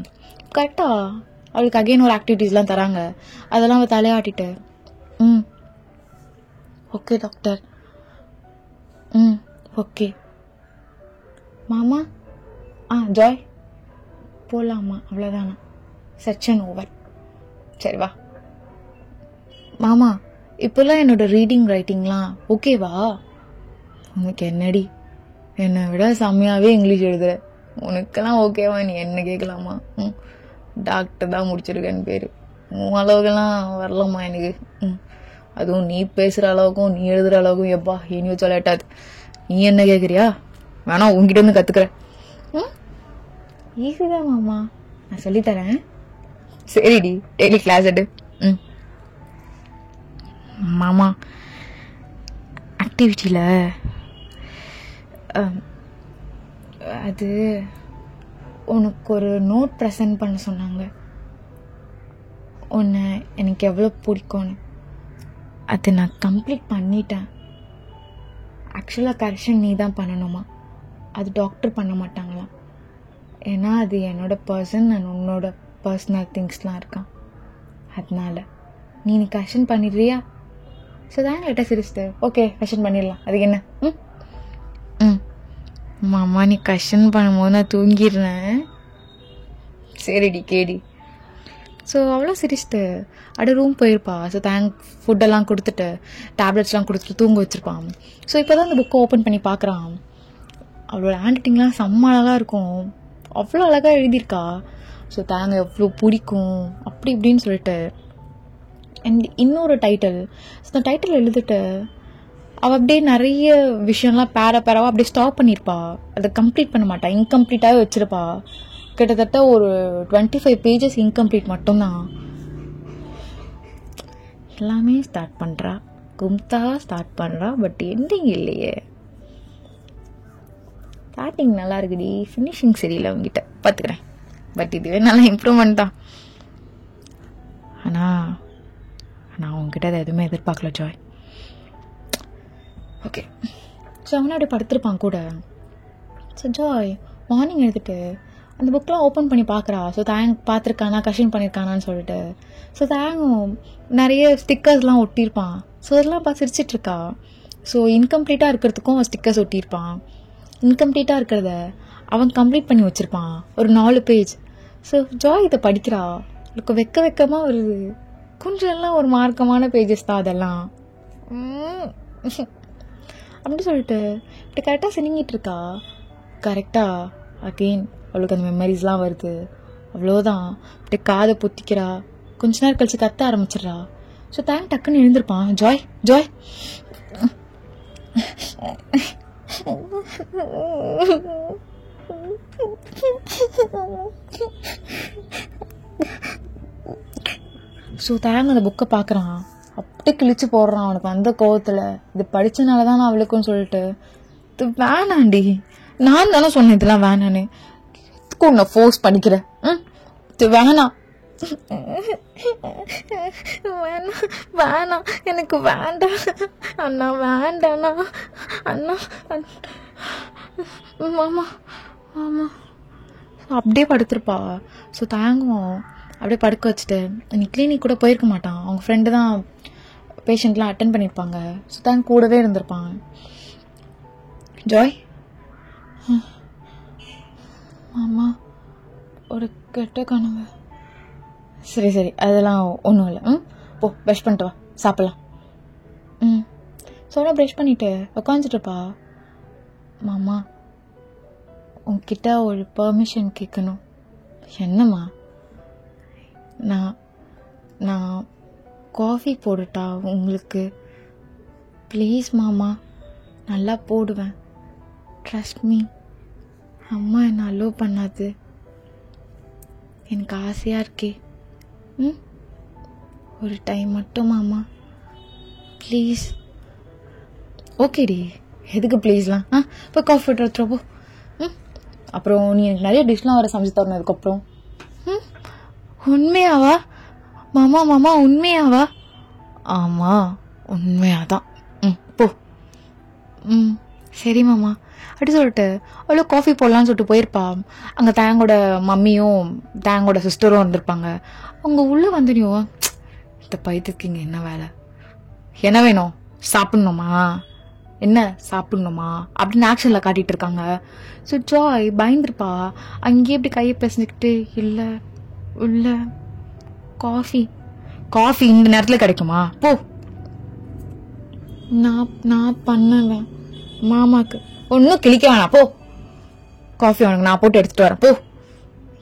கரெக்டாக அவளுக்கு அகெயின் ஒரு ஆக்டிவிட்டீஸ்லாம் தராங்க. அதெல்லாம் அவள் தலையாட்டிட்டு ஓகே டாக்டர். ஓகே மாமா. ஜாய் போகலாமா? அவ்வளோதானா? Section over. சரி வா. மாமா இப்போல்லாம் என்னோட ரீடிங் ரைட்டிங்லாம் ஓகேவா? உனக்கு என்னடி, என்னை விட செம்மையாவே இங்கிலீஷ் எழுதுற, உனக்கெல்லாம் ஓகேவா, நீ என்ன கேட்கலாமா, டாக்டர் தான் முடிச்சிருக்கேன்னு பேரு, உன் அளவுக்கெல்லாம் வரலாமா எனக்கு, அதுவும் நீ பேசுற அளவுக்கும் நீ எழுதுற அளவுக்கும் எப்பா இனி சொல்லாட்டாது, நீ என்ன கேக்குறியா, வேணா உன்கிட்ட இருந்து கத்துக்கிறேன். ஈஸிதான் மாமா, நான் சொல்லித்தரேன். சரிடி, டெய்லி கிளாஸ் எடு. மாமா ஆக்டிவிட்டியில் அது உனக்கு ஒரு நோட் ப்ரெசென்ட் பண்ண சொன்னாங்க, உன்னை எனக்கு எவ்வளோ பிடிக்கும்னு. அது நான் கம்ப்ளீட் பண்ணிட்டேன். ஆக்சுவலாக கரெக்ஷன் நீ தான் பண்ணணுமா, அது டாக்டர் பண்ண மாட்டாங்களாம். ஏன்னா அது என்னோட பர்சன் அண்ட் உன்னோட பர்சனல் திங்ஸ்லாம் இருக்கான். அதனால நீ கரெக்ஷன் பண்ணிடுறியா? ஸோ தான் லேட்டாக சிரிச்சிட்டு ஓகே கரெக்ஷன் பண்ணிடலாம், அதுக்கு என்ன. மாமா நீ கரெக்ஷன் பண்ணும்போது நான் தூங்கிடுறேன். சரிடி கேடி. ஸோ அவ்வளோ சிரிச்சிட்டு அப்படியே ரூம் போயிருப்பா. ஸோ ஃபுட்டெல்லாம் கொடுத்துட்டு டேப்லெட்ஸ்லாம் கொடுத்துட்டு தூங்க வச்சுருப்பான். ஸோ இப்போ தான் அந்த புக்கை ஓப்பன் பண்ணி பார்க்குறான். அவளோட ஹேண்ட் ரைட்டிங்லாம் செம்ம அழகாக இருக்கும், அவ்வளோ அழகாக எழுதியிருக்கா. ஸோ எவ்வளோ பிடிக்கும் அப்படி இப்படின்னு சொல்லிட்டு. அண்ட் இன்னொரு டைட்டில், ஸோ அந்த டைட்டில் எழுதிட்டு அவள் அப்படியே நிறைய விஷயம்லாம் பேராவாக அப்படியே ஸ்டாப் பண்ணியிருப்பா. அதை கம்ப்ளீட் பண்ண மாட்டா, இன்கம்ப்ளீட்டாகவே வச்சுருப்பா. கிட்டத்தட்ட ஒரு 25 pages இன்கம்ப்ளீட் மட்டும்தான். எல்லாமே ஸ்டார்ட் பண்ணுறா, கும்தா ஸ்டார்ட் பண்ணுறா, பட் எண்டிங் இல்லையே. ஸ்டார்டிங் நல்லா இருக்குடி, ஃபினிஷிங் சரியில்லை அவங்ககிட்ட, பார்த்துக்கிறேன். பட் இதுவே நல்லா இம்ப்ரூவ்மெண்ட் தான். ஆனால் நான் உங்ககிட்ட அதை எதுவுமே எதிர்பார்க்கல ஜாய். ஓகே, ஸோ அவனை அப்படி படுத்திருப்பான் கூட. ஸோ ஜாய் மார்னிங் எடுத்துகிட்டு அந்த புக்கெலாம் ஓப்பன் பண்ணி பார்க்குறா. ஸோ பார்த்துருக்கானா கரெக்ஷன் பண்ணியிருக்கானான்னு சொல்லிட்டு. ஸோ நிறைய ஸ்டிக்கர்ஸ்லாம் ஒட்டியிருப்பான். ஸோ அதெல்லாம் பார்த்து சிரிச்சிட்ருக்கா. ஸோ இன்கம்ப்ளீட்டாக இருக்கிறதுக்கும் ஸ்டிக்கர்ஸ் ஒட்டியிருப்பான். இன்கம்ப்ளீட்டாக இருக்கிறத அவன் கம்ப்ளீட் பண்ணி வச்சுருப்பான், ஒரு 4 பேஜ். ஸோ ஜாய் இதை படிக்கிறா, அவளுக்கு வெக்கமாக வருது. கொஞ்சம் எல்லாம் ஒரு மார்க்கமான பேஜஸ் தான் அதெல்லாம். அப்படி சொல்லிட்டு இப்படி கரெக்டாக சினிங்கிட்டு இருக்கா. கரெக்டாக அகெயின் அவளுக்கு அந்த மெமரிஸ்லாம் வருது. அவ்வளோதான், இப்படி காதை பொத்திக்கிறா. கொஞ்ச நேரம் கழிச்சு கத்த ஆரம்பிச்சிடுறா. ஸோ டக்குன்னு எழுந்திருப்பான். ஜாய் ஜாய் ஸோ அந்த புக்கை பார்க்குறான், அப்படியே கிழிச்சு போடுறான். அவனுக்கு அந்த கோவத்தில் இது படித்தனால தான் நான் அவளுக்குன்னு சொல்லிட்டு. இது வேணாண்டி, நான் தானே சொன்னேன் இதெல்லாம் வேணான்னு. இதுக்கு உன்னை ஃபோர்ஸ் பண்ணிக்கிறேன். இது வேணாம் வேணாம் எனக்கு வேண்டாம் அண்ணா, வேண்டாண்ணா அண்ணா மாமா மாமா. அப்படியே படுத்திருப்பா. ஸோ அப்படியே படுக்க வச்சுட்டு நீ கிளினிக் கூட போயிருக்க மாட்டான். அவங்க ஃப்ரெண்டு தான் பேஷண்ட்லாம் அட்டன் பண்ணியிருப்பாங்க. ஸோ கூடவே இருந்திருப்பாங்க. ஜாய் மாமா ஒரு கெட்ட கனவு. சரி அதெல்லாம் ஒன்றும் இல்லை. போ ப்ரஷ் பண்ணிட்டு வா, சாப்பிட்லாம். ஸோ ப்ரஷ் பண்ணிவிட்டு உட்காந்துட்டுருப்பா. மாமா உன்கிட்ட ஒரு பெர்மிஷன் கேட்கணும். என்னம்மா? நான் காஃபி போடட்டா உங்களுக்கு? ப்ளீஸ் மாமா, நல்லா போடுவேன், ட்ரஸ்ட் மீ. அம்மா என்னை அலோவ் பண்ணாது, எனக்கு ஆசையாக இருக்கே. ஒரு டைம் மட்டும் மாமா ப்ளீஸ். ஓகேடி, எதுக்கு ப்ளீஸ்லாம்? இப்போ காஃபி எடுத்துருப்போ. அப்புறம் நீ எனக்கு நிறைய டிஷ்லாம் வர சமைச்சு தரணும் அதுக்கப்புறம். உண்மையாவா மாமா? மாமா உண்மையாவா? ஆமாம் உண்மையாதான். போ. சரி மாமா அப்படி சொல்லிட்டு அவ்வளோ காஃபி போடலான்னு சொல்லிட்டு போயிருப்பா. அங்கே தேங்கோட மம்மியும் தேங்கோட சிஸ்டரும் இருந்திருப்பாங்க. அவங்க உள்ளே வந்துடும். இந்த பைத்துக்கு இங்கே என்ன வேலை? என்ன வேணும்? சாப்பிட்ணுமா? என்ன சாப்பிட்ணுமா அப்படின்னு ஆக்ஷனில் காட்டிகிட்டு இருக்காங்க. ஸோ ஜாய் பயந்துருப்பா. அங்கேயே இப்படி கையை பேசிக்கிட்டு இல்லை இல்லை காஃபி இந்த நேரத்தில் கிடைக்குமா? போ. நான் பண்ணலை மாமாக்கு ஒன்னும் கிளிக்க வேணாம் போ, காஃபி உனக்கு நான் போட்டு எடுத்துட்டு வரேன் போ.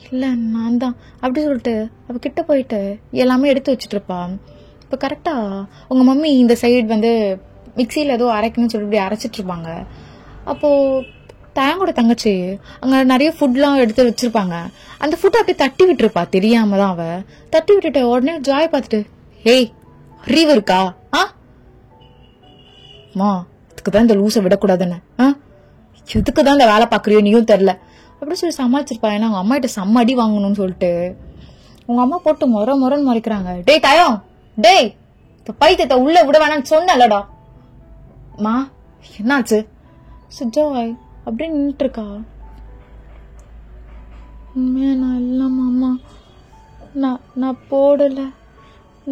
இல்ல நான் தான் அப்படி சொல்லிட்டு அவ கிட்ட போயிட்டு எல்லாமே எடுத்து வச்சுட்டு இருப்பா. இப்ப கரெக்டா உங்க மம்மி இந்த சைடு வந்து மிக்சியில ஏதோ அரைக்கணும்னு சொல்லி இப்படி அரைச்சிட்டு இருப்பாங்க. அப்போ தேங்கோட தங்கச்சி அங்க நிறைய ஃபுட்லாம் எடுத்து வச்சிருப்பாங்க. அந்த ஃபுட் அப்படியே தட்டி விட்டுருப்பா, தெரியாம தான் அவ தட்டி விட்டுட்டு உடனே ஜாய் பார்த்துட்டு, ஏய் அறிவு இருக்கா மா, இதுக்குதான் இந்த லூசை விடக்கூடாதுன்னு, எதுக்குதான் இந்த வேலை பாக்குறியோ நீயும் தெரியல அப்படி சொல்லி சமாளிச்சிருப்பா. ஏன்னா அவங்க அம்மா கிட்ட செம்ம அடி வாங்கணும்னு சொல்லிட்டு உங்க அம்மா போட்டு முறைன்னு மறைக்கிறாங்க. டேய் டயம், டேய் பைத்தியத்தை உள்ள விட வேணாம்னு சொன்னலடா. மா என்னாச்சு? சுஜாய் அப்படியே நின்றுட்டு இருக்கா. நான் இல்ல மாமா, நான் போடல,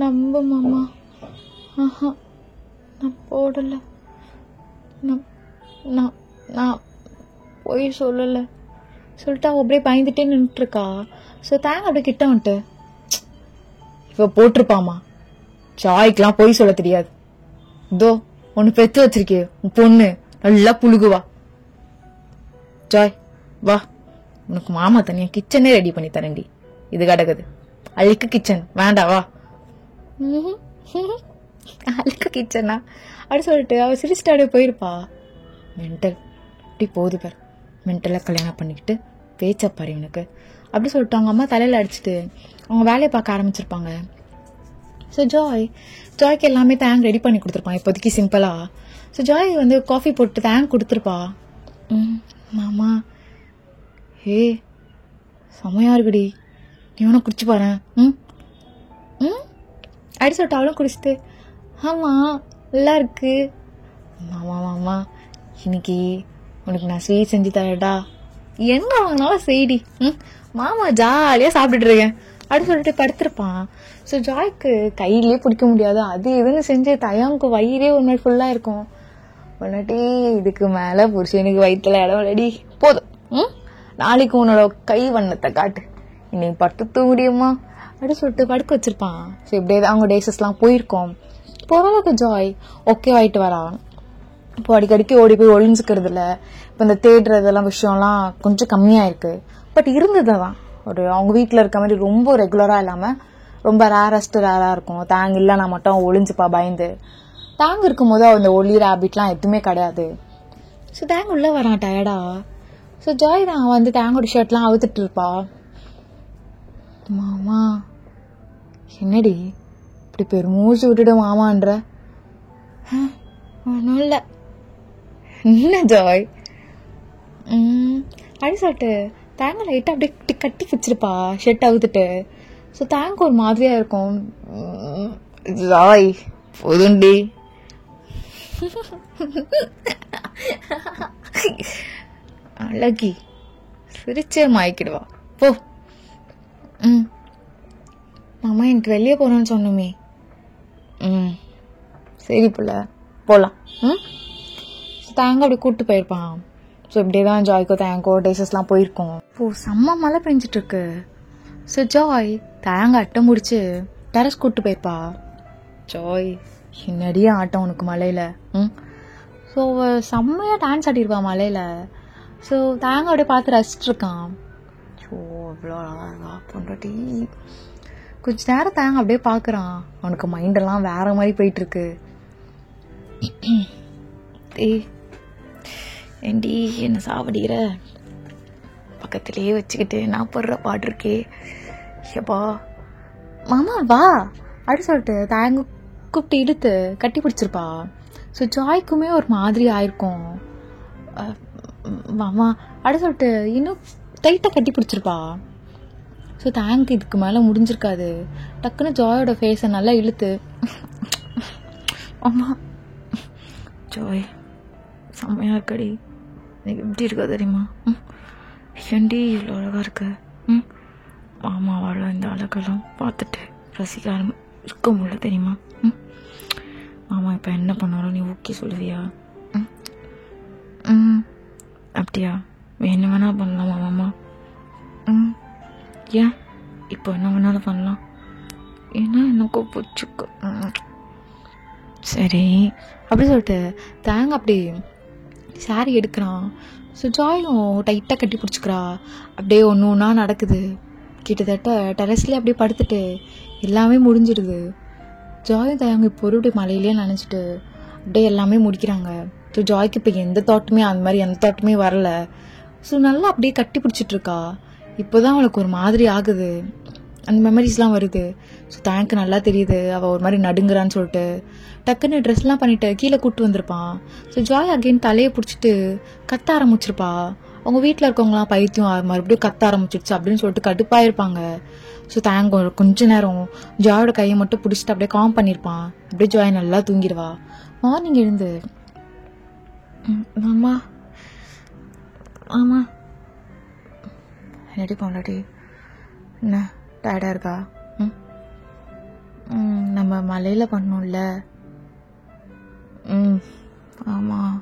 நம்ப மாமா, நான் போடல, நான் போய் சொல்லல சொல்லிட்டு அவ அப்படியே பயந்துட்டே நின்றுட்டு இருக்கா. ஸோ தேங்க அப்படியே கிட்ட வந்துட்டு, இவ போட்டிருப்பாமா, ஜாய்க்கெல்லாம் போய் சொல்ல தெரியாது, இதோ ஒன்னு பெத்து வச்சிருக்கே உன் பொண்ணு நல்லா புழுகுவா, ஜாய் வா உனக்கு மாமா தனியா கிச்சனே ரெடி பண்ணி தரேன்டி, இது கிடக்குது அழுக்கு கிச்சன் வேண்டா வா. அழுக்கு கிச்சனா அப்படி சொல்லிட்டு அவ சிரிச்சிட்டாடே போயிருப்பா. மென்டல் இப்படி போகுது பார், மென்டலா கல்யாணம் பண்ணிக்கிட்டு பேச்சப்பாரு இவனுக்கு அப்படி சொல்லிட்டு அவங்க அம்மா தலையில அடிச்சுட்டு அவங்க வேலையை பார்க்க ஆரம்பிச்சிருப்பாங்க. ஸோ ஜாய்க்கு எல்லாமே தேங்க் ரெடி பண்ணி கொடுத்துருப்பான் இப்போதைக்கு சிம்பிளா. ஸோ ஜாய் வந்து காஃபி போட்டு தேங்க் கொடுத்துருப்பா. மாமா ஹே செம்மையா இருக்குடி, நீ வேணா குடிச்சு பாரு அடி சொல்லிட்டு அவளும் குடிச்சிட்டு, ஆமா நல்லா இருக்கு மாமா, மாமா இன்னைக்கு உனக்கு நான் ஸ்வீட் செஞ்சு தரடா, என்ன வாங்கினாலும் செய்டி, மாமா ஜாலியா சாப்பிட்டுட்டு இருக்கேன் அப்படின்னு சொல்லிட்டு படுத்திருப்பான். ஸோ ஜாய்க்கு கையிலேயே பிடிக்க முடியாது, அது இதுன்னு செஞ்சு தயாமுக்கு வயிறே ஒரு மாதிரி ஃபுல்லா இருக்கும். ஒன்னாட்டி இதுக்கு மேல புருஷனுக்கு வயிற்றுல இடம் இல்லடி, போதும் நாளைக்கு உன்னோட கை வண்ணத்தை காட்டு, இன்னைக்கு படுத்து முடியுமா அப்படின்னு சொல்லிட்டு படுக்க வச்சிருப்பான். ஸோ இப்படியே அவங்க டேசஸ்லாம் போயிருக்கோம். போறதுக்கு ஜாய் ஓகே ஆயிட்டு வரா. இப்போ அடிக்கடிக்கு ஓடி போய் ஒளிஞ்சுக்கிறது இல்ல, இப்போ இந்த தேடுறதெல்லாம் விஷயம்லாம் கொஞ்சம் கம்மியா இருக்கு. பட் இருந்ததுதான் ஒரு அவங்க வீட்டுல இருக்க மாதிரி ரொம்ப ரெகுலரா இல்லாம ரொம்ப ரேரா இருக்கும். தேங்க இல்லைன்னா மட்டும் ஒளிஞ்சுப்பா பயந்து. தேங்க இருக்கும் போது அந்த ஒளி ரேபிட்லாம் எதுவுமே கிடையாது. ஸோ தேங்க உள்ள வரான் டயர்டா. ஸோ ஜாய் தான் வந்து தேங்கோட ஷர்ட்லாம் அவுத்துட்டு இருப்பா. மாமா என்னடி இப்படி பெருமூச்சு விட்டுட்டு மாமான்ற? ஒன்றும் இல்லை. என்ன ஜாய் அப்படி சொல்லிட்டு தேங்க லைட்டா அப்படியே கட்டி வச்சிருப்பா ஷர்ட் அவுத்துட்டு. ஸோ தேங்க ஒரு மாதிரியா இருக்கும். ஜாய் போதுண்டி அழகி சிரிச்சே மாய்க்கிடுவா போ. மாமா எனக்கு வெளியே போறோம்னு சொன்னோமே. சரி புள்ள போலாம். தேங்க அப்படி கூப்பிட்டு போயிருப்பான். ஸோ இப்படியேதான் ஜாய்க்கோ தேங்கோ டேசஸ்லாம் போயிருக்கோம். இப்போ செம்ம மழை பெஞ்சிட்டு இருக்கு. ஸோ ஜாய் தேங்க அட்டை முடிச்சு டெரஸ் கூப்பிட்டு போயிருப்பா. ஜாய் என்னடியே ஆட்டம் உனக்கு மழையில. ஸோ செம்மையா டான்ஸ் ஆடிருப்பா மழையில. ஸோ தேங்க அப்படியே பார்த்து ரசிச்சுட்டு இருக்கான். ஸோ அவ்வளோ அழகா பொண்டாட்டி. கொஞ்ச நேரம் தேங்க அப்படியே பார்க்குறான். அவனுக்கு மைண்டெல்லாம் வேற மாதிரி போயிட்டு இருக்கு. ஏண்டி என்ன சாவடிக்கிற, பக்கத்திலேயே வச்சுக்கிட்டு நான் போடுற பாட்டு இருக்கே எப்பா. மாமா வா அப்படி சொல்லிட்டு தேங்க கூப்பிட்டு இழுத்து கட்டி பிடிச்சிருப்பா. ஸோ ஜாய்க்குமே ஒரு மாதிரி ஆயிருக்கும். மாமா அப்படி சொல்லிட்டு இன்னும் டைட்டாக கட்டி பிடிச்சிருப்பா. ஸோ தேங்க் இதுக்கு மேலே முடிஞ்சிருக்காது. டக்குன்னு ஜாயோட ஃபேஸை நல்லா இழுத்து, ஆமா ஜாய் செம்மையா இருக்கடி, எனக்கு எப்படி இருக்கா தெரியுமா, ஏண்டி இவ்வளோ அழகா இருக்க. மாமாவால் இந்த அழகெல்லாம் பார்த்துட்டு ரசிக்க இருக்க முடியல தெரியுமா. மாமா இப்போ என்ன பண்ணாலும் நீ ஓகே சொல்லுவியா? அப்படியா, என்ன வேணா பண்ணலாமா மாமா? ஏன் இப்போ என்ன வேணாலும் பண்ணலாம், ஏன்னா எனக்கும் பிடிச்சிருக்கு. சரி அப்படி சொல்லிட்டு தேங்க அப்படி சாரி எடுக்கிறான். ஸோ ஜாயும் டைட்டாக கட்டி பிடிச்சிக்கிறா. அப்படியே ஒன்று ஒன்றா நடக்குது. கிட்டத்தட்ட டெரஸ்லேயே அப்படியே படுத்துட்டு எல்லாமே முடிஞ்சிடுது. ஜாயும் தயங்க இப்போ ஒரு மலையிலேயே நினச்சிட்டு அப்படியே எல்லாமே முடிக்கிறாங்க. ஸோ ஜாய்க்கு இப்போ எந்த தாட்டுமே அந்த மாதிரி எந்த தாட்டுமே வரல. ஸோ நல்லா அப்படியே கட்டி பிடிச்சிட்ருக்கா. இப்போ தான் அவளுக்கு ஒரு மாதிரி ஆகுது, அந்த மெமரிஸ்லாம் வருது. ஸோ தேங்க் நல்லா தெரியுது அவள் ஒரு மாதிரி நடுங்குறான்னு சொல்லிட்டு டக்குன்னு ட்ரெஸ்லாம் பண்ணிட்டு கீழே கூப்பிட்டு வந்திருப்பான். ஸோ ஜாய் அகெயின் தலையை பிடிச்சிட்டு கத்த ஆரம்பிச்சிருப்பா. அவங்க வீட்டில் இருக்கவங்களாம் பைத்தியம் மறுபடியும் கத்த ஆரம்பிச்சிருச்சு அப்படின்னு சொல்லிட்டு கடுப்பாயிருப்பாங்க. ஸோ தேங்க் கொஞ்ச நேரம் ஜாயோட கையை மட்டும் பிடிச்சிட்டு அப்படியே காம் பண்ணியிருப்பான். அப்படியே ஜாய் நல்லா தூங்கிடுவா. மார்னிங் எழுந்து மாமா ஆமா என்னடி போண்டாடி என்ன டயர்டாக இருக்கா? நம்ம மலையில் பண்ணோம்ல. ஆமாம்.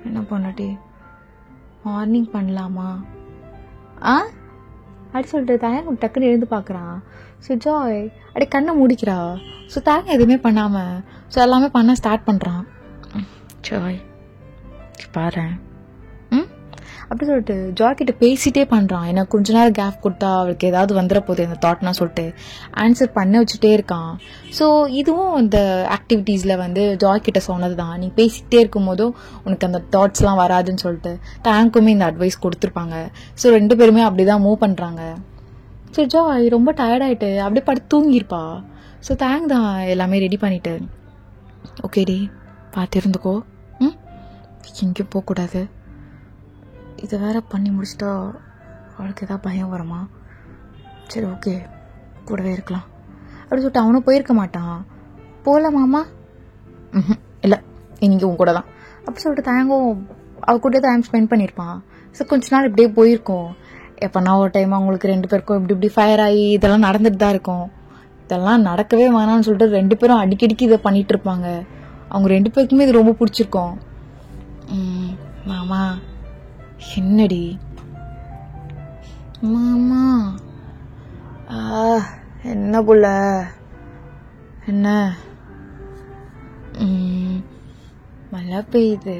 என்ன பொண்டாட்டி மார்னிங் பண்ணலாமா? அப்படி சொல்லிட்டு தயங்க டக்குன்னு எழுந்து பார்க்குறான். ஸோ ஜாய் அப்படியே கண்ணை மூடிக்கிறா. ஸோ தயங்க எதுவுமே பண்ணாமல் ஸோ எல்லாமே பண்ண ஸ்டார்ட் பண்ணுறான். ஜாய் பாரு அப்படி சொல்லிட்டு ஜாய் கிட்ட பேசிட்டே பண்ணுறான். எனக்கு கொஞ்ச நேரம் கேப் கொடுத்தா அவளுக்கு ஏதாவது வந்துட போகுது அந்த தாட்னா சொல்லிட்டு ஆன்சர் பண்ண வச்சுட்டே இருக்கான். ஸோ இதுவும் இந்த ஆக்டிவிட்டீஸில் ஜாய் கிட்ட சொன்னது தான், நீ பேசிக்கிட்டே இருக்கும் போதும் உனக்கு அந்த தாட்ஸ்லாம் வராதுன்னு சொல்லிட்டு டேங்க்குமே இந்த அட்வைஸ் கொடுத்துருப்பாங்க. ஸோ 2 பேருமே அப்படி தான் மூவ் பண்ணுறாங்க. ஸோ ஜாய் ரொம்ப டயர்டாயிட்டு அப்படியே படுத்து தூங்கியிருப்பா. ஸோ தேங்க் தான் எல்லாமே ரெடி பண்ணிட்டு, ஓகேடி பார்த்து இருந்துக்கோ, எங்கேயும் போகக்கூடாது, இதை வேற பண்ணி முடிச்சிட்டா அவளுக்கு எதாவது பயம் வருமா, சரி ஓகே கூடவே இருக்கலாம் அப்படி சொல்லிட்டு அவனும் போயிருக்க மாட்டான். போகலாமாம்மா? இல்லை இன்னைக்கு உன் கூட தான் அப்படி சொல்லிட்டு தேங்கும் அவ கூட டைம் ஸ்பெண்ட் பண்ணியிருப்பான். ஸோ கொஞ்ச நாள் இப்படியே போயிருக்கோம். எப்போனா ஒரு டைம் அவங்களுக்கு 2 பேருக்கும் இப்படி ஃபயர் ஆகி இதெல்லாம் நடந்துட்டு தான் இருக்கும். இதெல்லாம் நடக்கவே வேணாம்னு சொல்லிட்டு 2 பேரும் அடிக்கடிக்கு இதை பண்ணிட்டு இருப்பாங்க. அவங்க 2 பேருக்குமே இது ரொம்ப பிடிச்சிருக்கும். மாமா என்னடி? மாமா என்ன புள்ள என்ன? மழை பெய்யுது,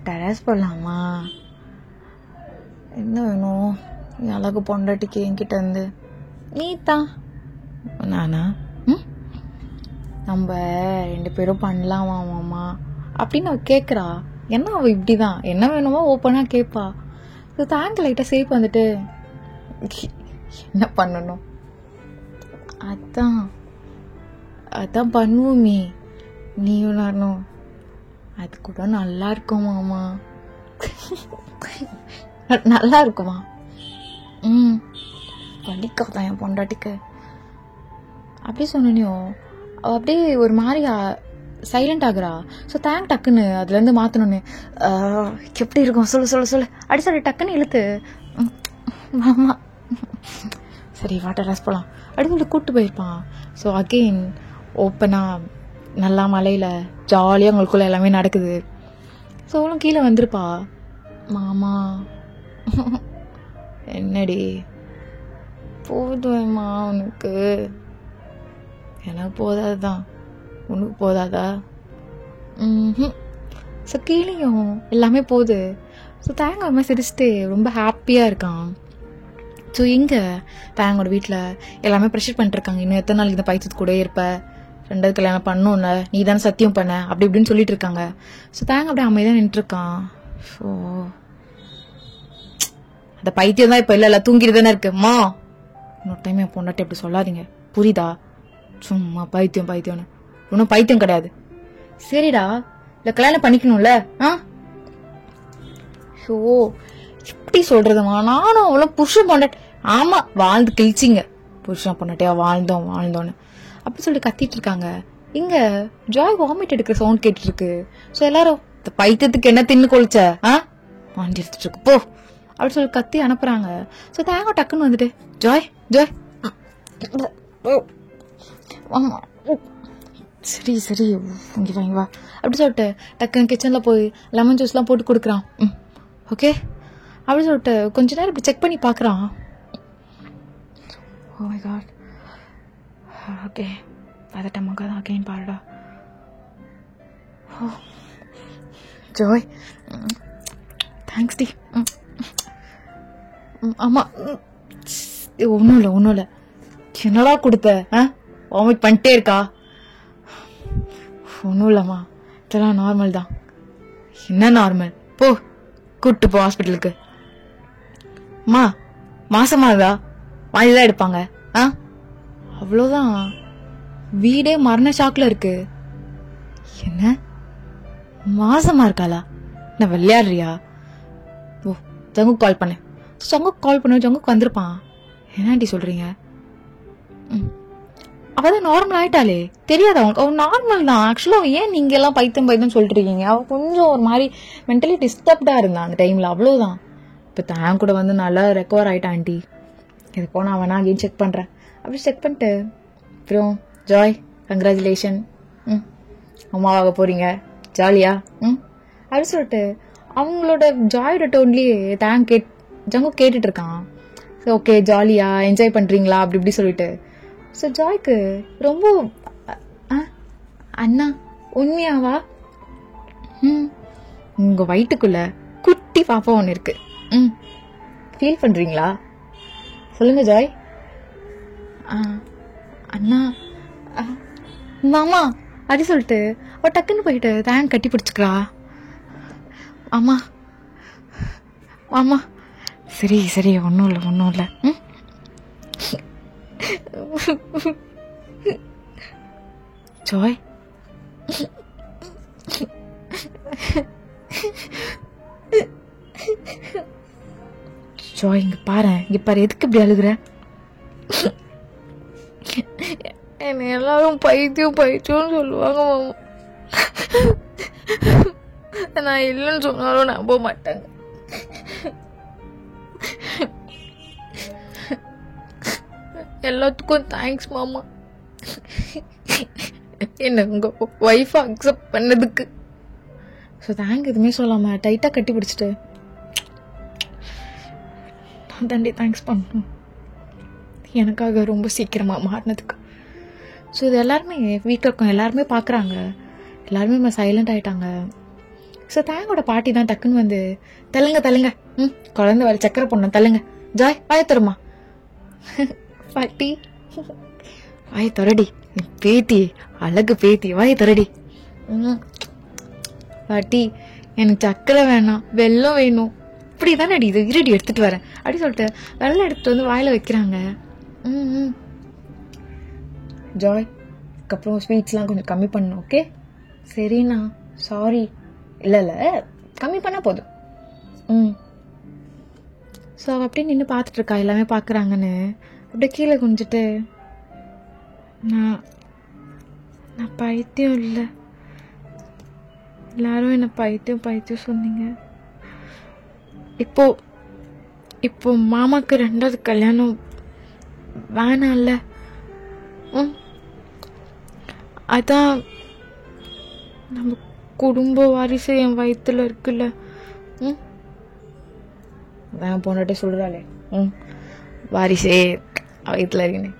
டெரஸ் போகலாமா? என்ன வேணும் அழகு பொண்டாட்டிக்கு என்கிட்ட இருந்து? நீ தான் நானா? நம்ம 2 பேரும் பண்ணலாமா மாமா அப்படின்னு அவ கேட்குறா. என்ன அவள் இப்படி தான் என்ன வேணுமோ ஓப்பனாக கேட்பா. இது தேங்க் லைட்டாக சேஃப் என்ன பண்ணணும்? அதான் பண்ணுவோமே நீயும் நானும், அது கூட நல்லா இருக்கும் மாமா. நல்லா இருக்குமா? வலிக்காதான் என் பொண்டாட்டிக்கு அப்படி சொன்னியும் அவள் அப்படியே ஒரு மாதிரி சைலண்ட் ஆகுறா. ஸோ தேங்க் டக்குன்னு அதுலேருந்து மாற்றணுன்னு எப்படி இருக்கும் சொல்லு அடி சொல்லி டக்குன்னு இழுத்து மாமா சரி வாட்டர் ராஸ் போகலாம் அப்படின்னு சொல்லி கூப்பிட்டு போயிருப்பான். ஸோ அகெயின் ஓப்பனாக நல்லா மலையில் ஜாலியாக உங்களுக்குள்ள எல்லாமே நடக்குது. ஸோ அவளும் கீழே வந்திருப்பா. மாமா என்னடி போதுவேம்மா உனக்கு? எனக்கு போதாது தான், உனக்கு போதாதா? ஸோ கீழேயும் எல்லாமே போகுது. ஸோ தேங்காய் அம்மா சிரிச்சுட்டு ரொம்ப ஹாப்பியாக இருக்கான். ஸோ இங்கே தேங்கோட வீட்டில் எல்லாமே ப்ரெஷர் பண்ணிட்டுருக்காங்க. இன்னும் எத்தனை நாளைக்கு இந்த பைத்தியத்து கூட இருப்ப, 2வது கல்யாணம் பண்ணணும்ல, நீ தானே சத்தியம் பண்ண அப்படி இப்படின்னு சொல்லிட்டு இருக்காங்க. ஸோ தேங்காய் அப்படியே அமைதியாக நின்றுருக்கான். ஸோ அந்த பைத்தியம் தான் இப்போ இல்லை தூங்கிட்டு தானே இருக்குமா? இன்னொரு டைம் என் பொண்டாட்டி அப்படி சொல்லாதீங்க புரியுதா? சும்மா பைத்தியம்னு ஒன்றும் பைத்தியம் கிடையாது. சரிடா இல்லை கல்யாணம் பண்ணிக்கணும்ல. ஸோ எப்படி சொல்றதுமா, நானும் அவ்வளோ புருஷன் பொண்டாட்டி ஆமா வாழ்ந்து கிழிச்சிங்க, புருஷன் பொண்டாட்டியா வாழ்ந்தோன்னு அப்படி சொல்லிட்டு கத்திட்டு இருக்காங்க. இங்க ஜாய் வாமிட் எடுக்கிற சவுண்ட் கேட்டுட்டு இருக்கு. ஸோ எல்லாரும் இந்த பைத்தியத்துக்கு என்ன தின்னு கொளிச்ச வாண்டி எடுத்துட்டு இருக்கு போ அப்படி சொல்லி கத்தி அனுப்புறாங்க. ஸோ தேங்காய் டக்குன்னு வந்துட்டு ஜாய் ஆமா சரி இங்கே வாங்க வா அப்படி சொல்லிட்டு டக்குன்னு கிச்சனில் போய் லெமன் ஜூஸ்லாம் போட்டு கொடுக்குறான். ஓகே அப்படி சொல்லிட்டு கொஞ்ச நேரம் இப்படி செக் பண்ணி பார்க்குறான். ஓ மை காட் ஓகே பதட்டமாக தான் அகைன் பாருடா. ஜாய் தேங்க்ஸ் டி. ஆமா ஒன்றும் இல்லை என்னடா கொடுத்த வாமிட் பண்ணிட்டே இருக்கா? ஒன்றும் இல்லைம்மா, இதெல்லாம் நார்மல் தான். என்ன நார்மல்? போ கூப்பிட்டு போ ஹாஸ்பிட்டலுக்கு. அம்மா மாசமா இருக்கா? வாங்கிதான் எடுப்பாங்க. அவ்வளோதான், வீடே மரண ஷாக்ல இருக்கு. என்ன மாசமா இருக்காளா? என்ன விளையாடுறியா? ஓ ஜங்குக்கு கால் பண்ணு. ஜங்குக்கு வந்திருப்பான். என்னாண்டி சொல்றீங்க? அவதான் நார்மல் ஆயிட்டாலே, தெரியாத அவங்களுக்கு? அவன் நார்மல் தான். ஆக்சுவலா ஏன் நீங்க எல்லாம் பைத்தியம் சொல்லிட்டு இருக்கீங்க? அவ கொஞ்சம் ஒரு மாதிரி மென்டலி டிஸ்டர்ப்டா இருந்தான் அந்த டைம்ல, அவ்வளவுதான். இப்ப தான் கூட வந்து நல்லா ரெக்கவர் ஆயிட்டான் ஆண்டி. இது போனா அவனா அகைன் செக் பண்றேன். அப்படி செக் பண்ணிட்டு அப்புறம் ஜாய் கங்க்ராச்சுலேஷன், அம்மாவாக போறீங்க, ஜாலியா அப்படின்னு சொல்லிட்டு அவங்களோட ஜாயோட டோன்லயே ஜங்கு கேட்டுட்டு இருக்கான். ஓகே ஜாலியா என்ஜாய் பண்றீங்களா அப்படி இப்படி சொல்லிட்டு. ஸோ ஜாய்க்கு ரொம்ப அண்ணா உண்மையாவா? உங்க வயிற்றுக்குள்ள குட்டி பாப்பா ஒன்று இருக்கு, ஃபீல் பண்றீங்களா? சொல்லுங்க ஜாய். அண்ணா மாமா அப்படி சொல்லிட்டு அவ டக்குன்னு போயிட்டு தேங்க் கட்டி பிடிச்சிக்கிறா. ஆமா ஆமா சரி ஒன்றும் இல்லை. ஜாய் இங்க பாரு எதுக்கு இப்படி அழுகுற? என்ன எல்லாரும் பைத்தியம் சொல்லுவாங்க மாமா. நான் இல்லைன்னு சொன்னாலும் நம்ப மாட்டாங்க. எல்லாத்துக்கும் தேங்க்ஸ் மாமா, என்ன உங்க ஒய்ஃபை அக்செப்ட் பண்ணதுக்கு. ஸோ தேங்க் எதுவுமே சொல்லாம டைட்டா கட்டி பிடிச்சிட்டு நான் தாண்டி தேங்க்ஸ் பண்ணணும் எனக்காக ரொம்ப சீக்கிரமா மாறினதுக்கு. ஸோ இது எல்லாருமே வீட்டில் இருக்கோம், எல்லாருமே பார்க்குறாங்க, எல்லாருமே சைலண்ட் ஆயிட்டாங்க. ஸோ தேங்கோட பாட்டி தான் டக்குன்னு வந்து தள்ளுங்க குழந்தை வேலை சக்கரை பொண்ணு தள்ளுங்க, ஜாய் வாய தருமா. பாட்டி வாய தரடி, பேத்தி அழகு பேத்தி வாய தரடி. பாட்டி எனக்கு சக்கரை வேணாம், வெல்லம் வேணும். இப்படிதானே அடி, இது இருடி எடுத்துட்டு வரேன் அப்படி சொல்லிட்டு வெள்ளம் எடுத்துட்டு வந்து வாயில வைக்கிறாங்க. ஜாய் அதுக்கப்புறம் ஸ்வீட்ஸ்லாம் கொஞ்சம் கம்மி பண்ணணும், ஓகே? சரிண்ணா சாரி. இல்லை கம்மி பண்ணா போதும். ஸோ அப்படியே நின்று பார்த்துட்டு இருக்கா, எல்லாமே பார்க்குறாங்கன்னு. அப்படியே கீழே குனிஞ்சிட்டு நான் பைத்தியம் இல்லை, எல்லாரும் என்ன பைத்தியம் சொன்னீங்க. இப்போ மாமாக்கு 2வது கல்யாணம் வேணாம்ல. அதான் நம்ம குடும்ப வாரிசு என் வயிற்றுல இருக்குல்ல. வேன் போனாட்டே சொல்றாளே வாரிசே வயிற்றுல இருக்குன்னு.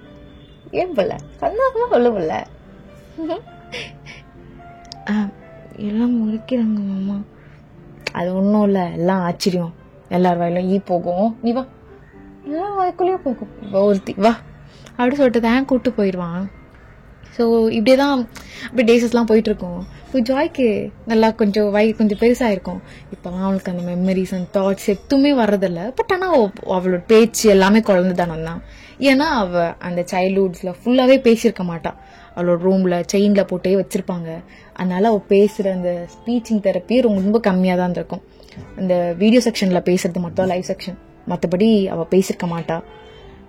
ஏன் போல சந்தோஷமா சொல்ல போல. எல்லாம் முறைக்கிறாங்க மாமா. அது ஒன்றும் இல்லை, எல்லாம் ஆச்சரியம். எல்லார் வாயிலும் ஈ போகும், நீ வா, எல்லா வாய்க்குள்ளேயும் போகும், ஒருத்தி வா அப்படி சொல்லிட்டு தான் கூப்பிட்டு போயிடுவான். ஸோ இப்படிதான் அப்படி டேஸஸ்லாம் போயிட்டுருக்கோம். இப்போ ஜாய்க்கு நல்லா கொஞ்சம் கொஞ்சம் பெருசாக இருக்கும். இப்போலாம் அவளுக்கு அந்த மெமரிஸ் அண்ட் தாட்ஸ் எதுவுமே வர்றதில்ல. பட் ஆனால் அவளோட பேச்சு எல்லாமே குழந்தை தானம் தான். ஏன்னா அவள் அந்த சைல்ட்ஹுட்ஸில் ஃபுல்லாகவே பேசியிருக்க மாட்டாள். அவளோட ரூமில் செயினில் போட்டே வச்சுருப்பாங்க. அதனால அவள் பேசுகிற அந்த ஸ்பீச்சிங் தெரப்பி ரொம்ப கம்மியாக தான் இருந்திருக்கும். அந்த வீடியோ செக்ஷனில் பேசுறது மட்டும் லைவ் செக்ஷன், மற்றபடி அவள் பேசியிருக்க மாட்டாள்.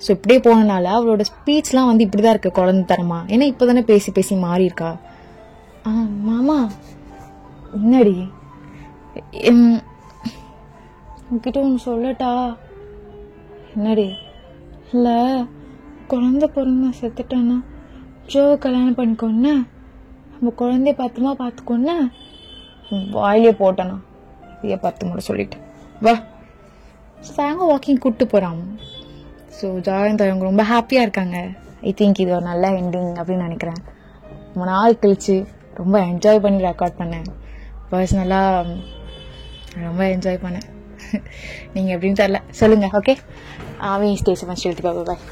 ஸோ இப்படியே போனனால அவளோட ஸ்பீச்லாம் இப்படிதான் இருக்கு குழந்தைத்தனமா. ஏன்னா இப்போதானே பேசி மாறி இருக்கா. மாமா முன்னாடி உங்ககிட்ட ஒன்று சொல்லட்டா? என்னடி? இல்லை குழந்தை பிறந்து நான் செத்துட்டேன்னா ஜோவை கல்யாணம் பண்ணிக்கோன்னு, நம்ம குழந்தைய பத்திரமா பார்த்துக்கோன்னு வாயிலே போட்டேனா. இதையே 10 முறை சொல்லிட்டேன். வா சாங்க வாக்கிங் கூப்பிட்டு போகிறான். ஸோ ஜாயின் அவங்க ரொம்ப ஹாப்பியாக இருக்காங்க. ஐ திங்க் இது ஒரு நல்ல எண்டிங் அப்படின்னு நினைக்கிறேன். ரொம்ப நாள் கழிச்சு ரொம்ப என்ஜாய் பண்ணி ரெக்கார்ட் பண்ணேன். பர்சனலாக ரொம்ப என்ஜாய் பண்ணேன். நீங்கள் எப்படின்னு தெரியல, சொல்லுங்கள். Okay, stay safe and stay healthy. Bye.